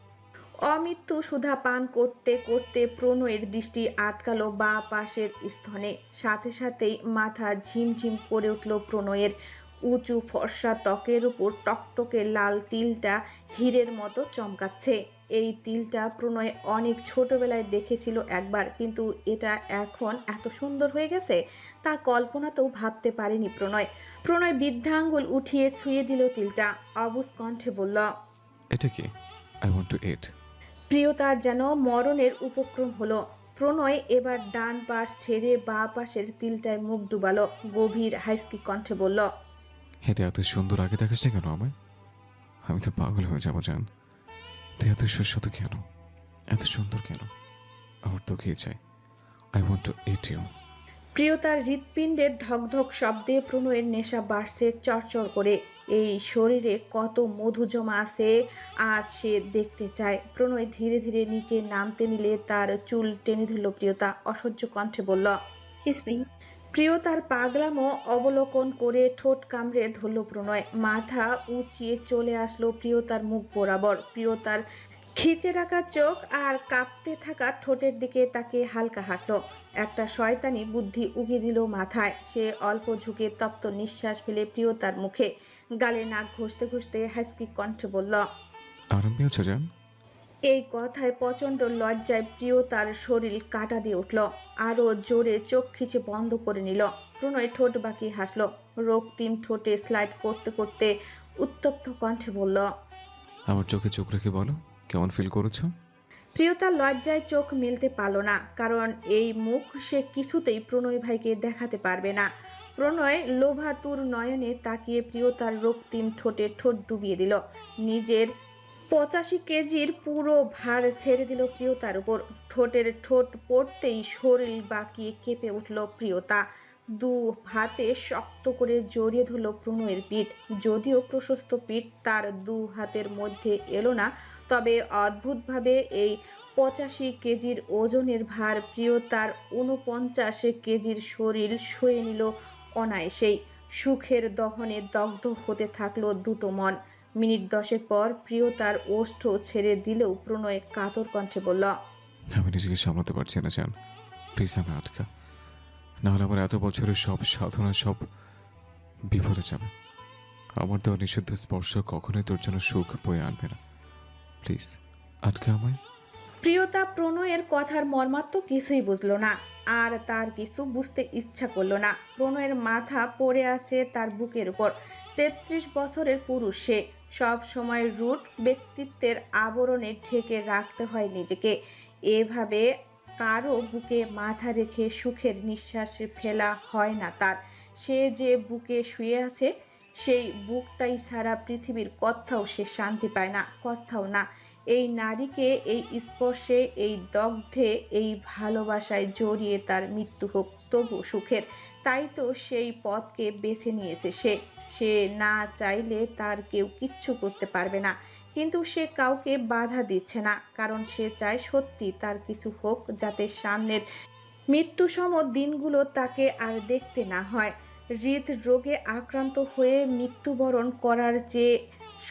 অমৃত্যু সুধা পান করতে করতে প্রণয়ের দৃষ্টি আটকালো বাঁ পাশের স্তনে। সাথে সাথেই মাথা ঝিমঝিম করে উঠল প্রণয়ের। উঁচু ফর্সা ত্বকের উপর টকটকে লাল তিলটা হীরের মতো চমকাচ্ছে। এই তিলটা প্রণয় অনেক ছোটবেলায় দেখেছিল একবার, কিন্তু এটা এখন এত সুন্দর হয়ে গেছে তা কল্পনাতেও ভাবতে পারেনি প্রণয়। প্রণয় বৃদ্ধাঙ্গুল উঠিয়ে ছুঁয়ে দিল তিলটা, অবুঝ কণ্ঠে বলল, এটা কি? আই ওয়ান্ট টু ইট। প্রিয়তার যেন মরণের উপক্রম হলো। প্রণয় এবার ডান পাশ ছেড়ে বাঁ পাশের তিলটায় মুখ ডুবালো। গভীর হাসকি কণ্ঠে বলল, এটা এত সুন্দর আগে দেখাস না কেন আমায়? আমি তো পাগল হয়ে যাবো জান। তুই এত সুস্বাদু কেন, এত সুন্দর কেন? আমার তোকেই চাই। I want to eat you. প্রিয়তার হৃৎপিণ্ডের ধকধক শব্দে প্রণয়ের নেশা বাড়ছে চরচর করে। এই শরীরে কত মধু জমা আছে আজ সে দেখতে চায়। প্রণয় ধীরে ধীরে নিচে নামতে নিলে তার চুল টেনে ধরল প্রিয়তা, অসহ্য কণ্ঠে বলল। Kiss me. প্রিয়তার পাগলামো অবলোকন করে ঠোঁট কামড়ে ধরল প্রণয়। মাথা উঁচিয়ে চলে আসলো প্রিয়তার মুখ বরাবর। প্রিয়তার খিচে রাখা চোখ আর কাঁপতে থাকা ঠোঁটের দিকে তাকে হালকা হাসলো। একটা শয়তানি বুদ্ধি উগিয়ে দিল মাথায়। সে অল্প ঝুঁকে তপ্ত নিঃশ্বাস ফেলে প্রিয়তার মুখে গালে নাক ঘষতে ঘষতে হাসকি কণ্ঠে বলল। আরাম পেয়েছো জান? এই কথায় প্রচণ্ড লজ্জায় প্রিয়তার শরীর কাটা দিয়ে উঠল। আরও জোরে চোখ খিচে বন্ধ করে নিল। প্রণয় ঠোঁট বাঁকিয়ে হাসল। রক্তিম ঠোঁটে স্লাইড করতে করতে উত্তপ্ত কণ্ঠে বলল, আমার চোখে চোখ রেখে বলো, কেমন ফিল করেছো? প্রিয়তা লজ্জায় চোখ মেলতে পারল না, কারণ এই মুখ সে কিছুতেই প্রণয় ভাইকে দেখাতে পারবে না। প্রণয় লোভাতুর নয়নে তাকিয়ে প্রিয়তার রক্তিম ঠোঁটে ঠোঁট ডুবিয়ে দিল। নিজের 85 কেজির পুরো ভার ছেড়ে দিল প্রিয়তার উপর। ঠোঁটের ঠোঁট পড়তেই শরীর বাঁকিয়ে কেঁপে উঠল প্রিয়তা। দু হাতে শক্ত করে জড়িয়ে ধরল প্রণয়ের পিঠ। যদিও প্রশস্ত পিঠ তার দু হাতের মধ্যে এলো না, তবে অদ্ভুতভাবে এই 85 কেজির ওজনের ভার প্রিয়তার 49 কেজির শরীর সয়ে নিল অনায়াসেই। সুখের দহনে দগ্ধ হতে থাকলো দুটো মন। মিনিট 10 পর প্রিয়তার ওষ্ঠ ছেড়ে দিলেও প্রণয় কাতর কণ্ঠে বলল, আমি নিজেকে সামলাতে পারছি না জান। প্লিজ আমি আটকা, নাহলে আমার এত বছরের সব সাধনা সব বিফলে যাবে। আমার দেওয়া নিষিদ্ধ স্পর্শ কখনোই তোর জন্য সুখ বয়ে আনবে না। প্লিজ আটকা আমায়। প্রিয়তা প্রণয়ের কথার মর্মার্থ কিছুই বুঝল না, আর তার কিছু বুঝতে ইচ্ছা করলো না। প্রণয়ের মাথা পড়ে আছে তার বুকের উপর। 33 বছরের পুরুষ সে। সব সময় রূঢ় ব্যক্তিত্বের আবরণে ঢেকে রাখতে হয় নিজেকে। এভাবে কারো বুকে মাথা রেখে সুখের নিঃশ্বাস ফেলা হয় না তার। সে যে বুকে শুয়ে আছে, সেই বুকটাই সারা পৃথিবীর কোথাও সে শান্তি পায় না, কোথাও না। এই নারীকে এই স্পর্শে, এই দগ্ধে, এই ভালোবাসায় জড়িয়ে তার মৃত্যু হোক, তবু সুখের। তাই তো সেই পথকে বেছে নিয়েছে সে। সে না চাইলে তার কেউ কিচ্ছু করতে পারবে না, কিন্তু সে কাউকে বাধা দিচ্ছে না, কারণ সে চায় সত্যি তার কিছু হোক, যাতে সামনের মৃত্যুসম দিনগুলো তাকে আর দেখতে না হয়। হৃদরোগে আক্রান্ত হয়ে মৃত্যুবরণ করার চেয়ে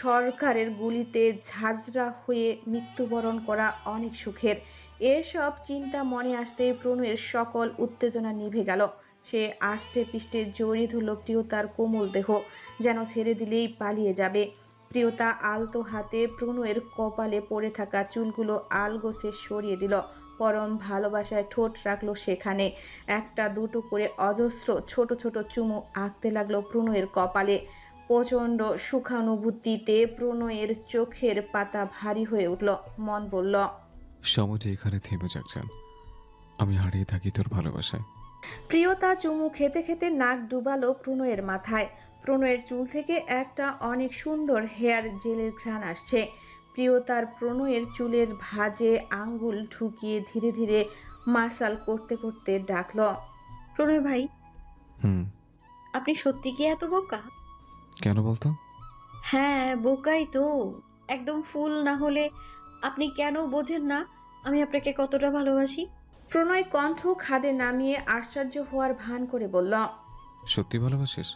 সরকারের গুলিতে ঝাঁঝরা হয়ে মৃত্যুবরণ করা অনেক সুখের। এসব চিন্তা মনে আসতেই প্রণয়ের সকল উত্তেজনা নিভে গেল। সে আষ্টে পিষ্টে জড়িয়ে ধরল প্রিয়তার কোমল দেহ, যেন ছেড়ে দিলেই পালিয়ে যাবে। প্রিয়তা আলতো হাতে প্রণয়ের কপালে পড়ে থাকা চুলগুলো আলগোছে সরিয়ে দিল। পরম ভালোবাসায় ঠোঁট রাখলো সেখানে। একটা দুটো করে অজস্র ছোট ছোট চুমু আঁকতে লাগলো প্রণয়ের কপালে। প্রচণ্ড সুখানুভূতিতে প্রণয়ের চোখের পাতা ভারী হয়ে উঠল। মন বলল, সময়টা এখানে থেমে যাক জান। আমি হারিয়ে থাকি তোর ভালোবাসায়। প্রিয়তা চুমু খেতে খেতে নাক ডুবালো প্রণয়ের মাথায়। প্রণয়ের চুল থেকে একটা অনেক সুন্দর হেয়ার জেলের ঘ্রাণ আসছে। প্রিয়তার প্রণয়ের চুলের ভাঁজে আঙ্গুল ঢুকিয়ে ধীরে ধীরে মাসাল করতে করতে ডাকল, প্রণয় ভাই, হুম, আপনি সত্যি কি এত বোকা? কেন বলতো? হ্যাঁ, বোকাই তো। একদম ফুল না হলে আপনি কেন বোঝেন না আমি আপনাকে কতটা ভালোবাসি? প্রণয় কণ্ঠ খাদে নামিয়ে আশ্চর্য হওয়ার ভান করে বলল। সত্যি ভালোবাসিস?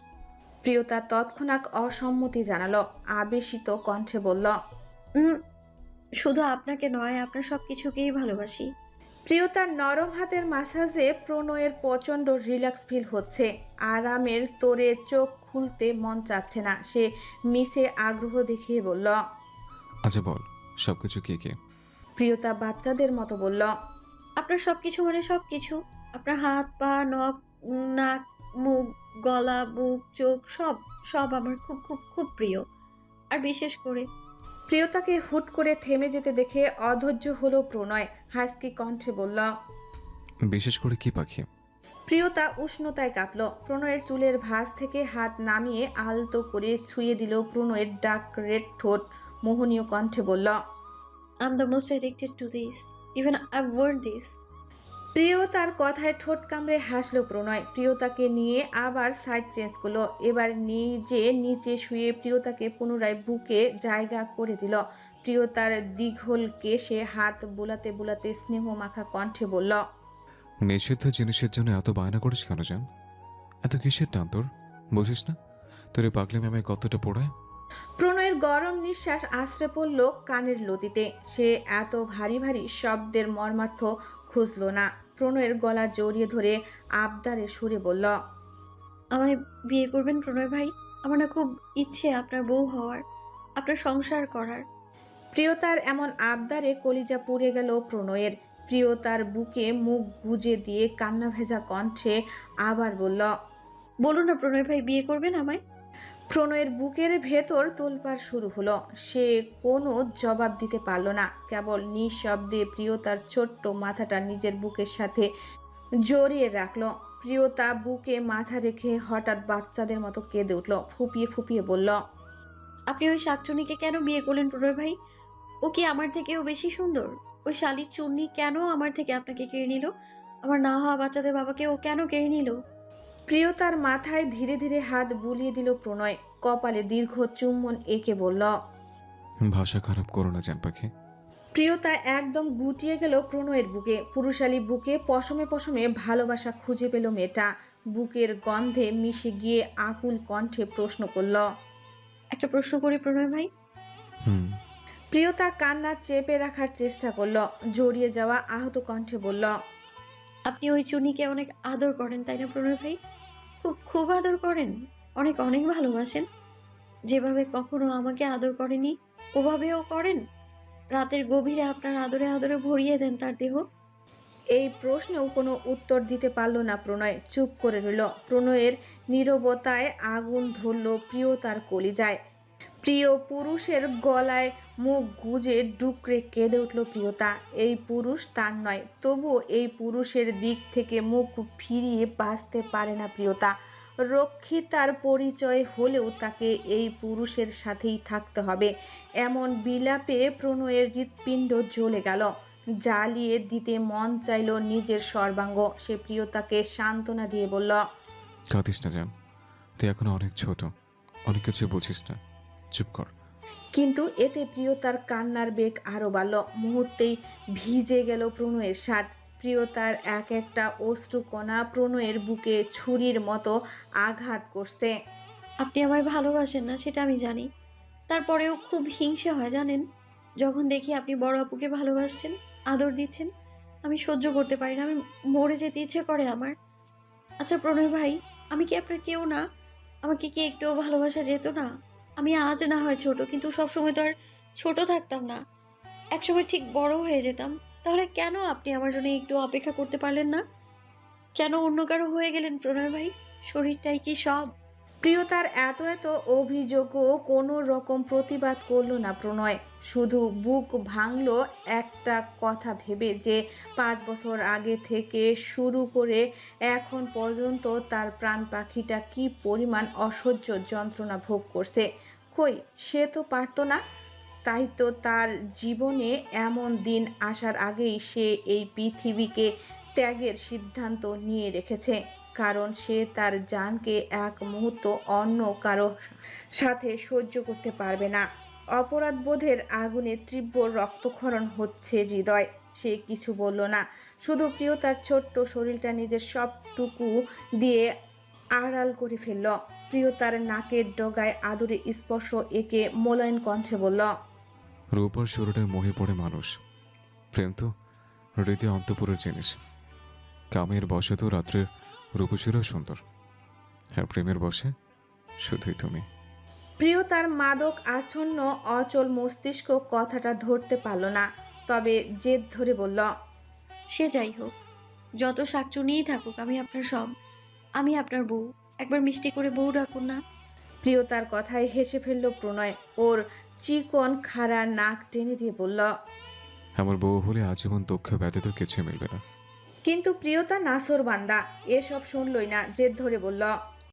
প্রিয়তা তৎক্ষণাৎ অসম্মতি জানালো, আবেশিত কণ্ঠে বলল। উম শুধু আপনাকে নয়, আপনার সবকিছুকেই ভালোবাসি। প্রিয়তার নরম হাতের মাসাজে প্রণয়ের প্রচণ্ড রিল্যাক্স ফিল হচ্ছে। আরামের তোরে চোখ খুলতে মন চাচ্ছে না। সে মিশে আগ্রহ দেখিয়ে বলল। আচ্ছা বল, সবকিছু কে কে? প্রিয়তা বাচ্চাদের মতো বলল। আপনার সবকিছু মানে সবকিছু। আপনার হাত, পা, নখ, নাক, মুখ, গলা, বুক, চোখ সব সব আমার খুব খুব খুব প্রিয়। আর বিশেষ করে প্রিয়তাকে হুট করে থেমে যেতে দেখে অধৈর্য হলো প্রণয়। হাসকি কণ্ঠে বলল। বিশেষ করে কি পাখি? প্রিয়তা উষ্ণতায় কাঁপল। প্রণয়ের চুলের ভাঁজ থেকে হাত নামিয়ে আলতো করে ছুঁয়ে দিল প্রণয়ের ডার্ক রেড ঠোঁট। মোহনীয় কণ্ঠে বলল। I am the most addicted to this, even I want this. প্রিয়তার কথায় ঠোঁট কামড়ে হাসলো প্রণয়। প্রিয়তাকে নিয়ে আবার সাইড চেঞ্জ করলো। এবার নিজে নিচে শুয়ে প্রিয়তাকে পুনরায় বুকে জায়গা করে দিল। প্রিয়তার দীঘল কেশে হাত বুলাতে বুলাতে স্নেহ মাখা কণ্ঠে বলল। নিষিদ্ধ জিনিসের জন্য এত বায়না করিস কেন জান? এত কিসের টান তোর? বুঝিস না তোর এই পাগলি আমায় কতটা পোড়ায়? প্রণয়ের গরম নিঃশ্বাস আশ্রে পড়ল কানের লতিতে। সে এত ভারী ভারী শব্দের মর্মার্থ খুঁজল না। প্রণয়ের গলা জড়িয়ে ধরে আবদারে সুরে বলল। আমায় বিয়ে করবেন প্রণয় ভাই? আমার না খুব ইচ্ছে আপনার বউ হওয়ার, আপনার সংসার করার। প্রিয়তার এমন আবদারে কলিজা পুড়ে গেল প্রণয়ের। প্রিয়তার বুকে মুখ গুজে দিয়ে কান্না ভেজা কণ্ঠে আবার বলল। বলুন না প্রণয় ভাই, বিয়ে করবেন আমায়? প্রণয়ের বুকের ভেতর তোলপাড় শুরু হলো। সে কোনো জবাব দিতে পারল না। কেবল নিঃশব্দে প্রিয়তার ছোট্ট মাথাটা নিজের বুকের সাথে জড়িয়ে রাখলো। প্রিয়তা বুকে মাথা রেখে হঠাৎ বাচ্চাদের মতো কেঁদে উঠল। ফুপিয়ে ফুপিয়ে বলল। আপনি ওই শাকচুনিকে কেন বিয়ে করলেন প্রণয় ভাই? ও কি আমার থেকেও বেশি সুন্দর? ওই শালির চুন্নি কেন আমার থেকে আপনাকে কেড়ে নিল? আমার না হওয়া বাচ্চাদের বাবাকে ও কেন কেড়ে নিল? প্রিয়তার মাথায় ধীরে ধীরে হাত বুলিয়ে দিল প্রণয়। কপালে দীর্ঘ চুম্বন এঁকে বলল। ভাষা খারাপ করো না জান পাখি। প্রিয়তা একদম গুটিয়ে গেল প্রণয়ের বুকে। পুরুষালী বুকে পশমে পশমে ভালোবাসা খুঁজে পেল মেয়েটা। বুকের গন্ধে মিশে গিয়ে আকুল কণ্ঠে প্রশ্ন করল। একটা প্রশ্ন করি প্রণয় ভাই। হুম। প্রিয়তা কান্না চেপে রাখার চেষ্টা করলো। জড়িয়ে যাওয়া আহত কণ্ঠে বলল। আপনি ওই চুনিকে অনেক আদর করেন তাই না প্রণয় ভাই? খুব খুব আদর করেন, অনেক অনেক ভালোবাসেন। যেভাবে কখনো আমাকে আদর করেনি ওভাবেও করেন। রাতের গভীরে আপনার আদরে আদরে ভরিয়ে দেন তার দেহ। এই প্রশ্নেও কোনো উত্তর দিতে পারল না প্রণয়। চুপ করে রইল। প্রণয়ের নীরবতায় আগুন ধরল প্রিয়তার কলিজায়। প্রিয় পুরুষের গলায় মুখ গুজে ডুকরে কেঁদে উঠল প্রিয়তা। এই পুরুষ তার নয়, তবুও এই পুরুষের দিক থেকে মুখ ফিরিয়ে বাঁচতে পারে না প্রিয়তা। রক্ষিতার পরিচয় হলেও তাকে এই পুরুষের সাথেই থাকতে হবে। এমন বিলাপে প্রণয়ের হৃৎপিণ্ড জ্বলে গেল। জ্বালিয়ে দিতে মন চাইল নিজের সর্বাঙ্গ। সে প্রিয়তাকে সান্ত্বনা দিয়ে বলল। কাঁদিস না জান, তুই এখনো অনেক ছোট, অনেক কিছু বুঝিস না। চুপ কর। কিন্তু এতে প্রিয়তার কান্নার বেগ আরো বাড়ল। মুহূর্তেই ভিজে গেল প্রণয়ের শার্ট। প্রিয়তার এক একটা অশ্রুকণা প্রণয়ের বুকে ছুরির মতো আঘাত করছে। আপনি আমায় ভালোবাসেন না সেটা আমি জানি, তারপরেও খুব হিংসে হয় জানেন। যখন দেখি আপনি বড় আপুকে ভালোবাসছেন, আদর দিচ্ছেন, আমি সহ্য করতে পারি না। আমি মরে যেতে ইচ্ছে করে আমার। আচ্ছা প্রণয় ভাই, আমি কি আপনার কেউ না? আমাকে কি একটুও ভালোবাসা যেত না? আমি আজ না হয় ছোট, কিন্তু সবসময় তো আর ছোট থাকতাম না। একসময় ঠিক বড় হয়ে যেতাম। তাহলে কেন আপনি আমার জন্য একটু অপেক্ষা করতে পারলেন না? কেন অন্য কারো হয়ে গেলেন প্রণয় ভাই? শরীরটাই কি সব? প্রিয়তার এত এত অভিযোগও কোনো রকম প্রতিবাদ করলো না প্রণয়। শুধু বুক ভাঙলো একটা কথা ভেবে যে 5 বছর আগে থেকে শুরু করে এখন পর্যন্ত তার প্রাণ পাখিটা কি পরিমাণ অসহ্য যন্ত্রণা ভোগ করছে। কই, সে তো পারতো না। তাই তো তার জীবনে এমন দিন আসার আগেই সে এই পৃথিবীকে ত্যাগের সিদ্ধান্ত নিয়ে রেখেছে। কারণ সে তার জানকে এক মুহূর্ত অন্য কারো সাথে সহ্য করতে পারবে না। অপরাধ বোধের আগুনে তীব্র রক্তক্ষরণ হচ্ছে হৃদয়। সে কিছু বলল না, শুধু প্রিয়তার ছোট্ট শরীরটা নিজের সবটুকু দিয়ে আড়াল করে ফেলল। প্রিয়তার নাকের ডগায় আদুরে স্পর্শ একে মোলায়েম কণ্ঠে বলল, রূপার শরীরের মোহে পড়ে মানুষ। প্রেম তো হৃদয় অন্তপুরের জিনিস। কামের বসে তো রাত্রের রূপসীরাও সুন্দর, আর প্রেমের বসে শুধুই তুমি। প্রিয়তার মাদক আচ্ছন্ন অচল মস্তিষ্ক কথাটা ধরতে পারল না, তবে জেদ ধরে বলল, সে যাই হোক, যত শাকচুনিই থাকুক, আমি আপনার সব, আমি আপনার বউ। একবার মিষ্টি করে বউ ডাকুন না। প্রিয়তার কথায় হেসে ফেলল প্রণয়। ওর চিকন খাড়া নাক টেনে দিয়ে বলল, আমার বউ হলে আজীবন দুঃখ ব্যতীত কিছু মিলবে না। কিন্তু প্রিয়তা নাসর বান্দা এসব শুনলই না, জেদ ধরে বলল,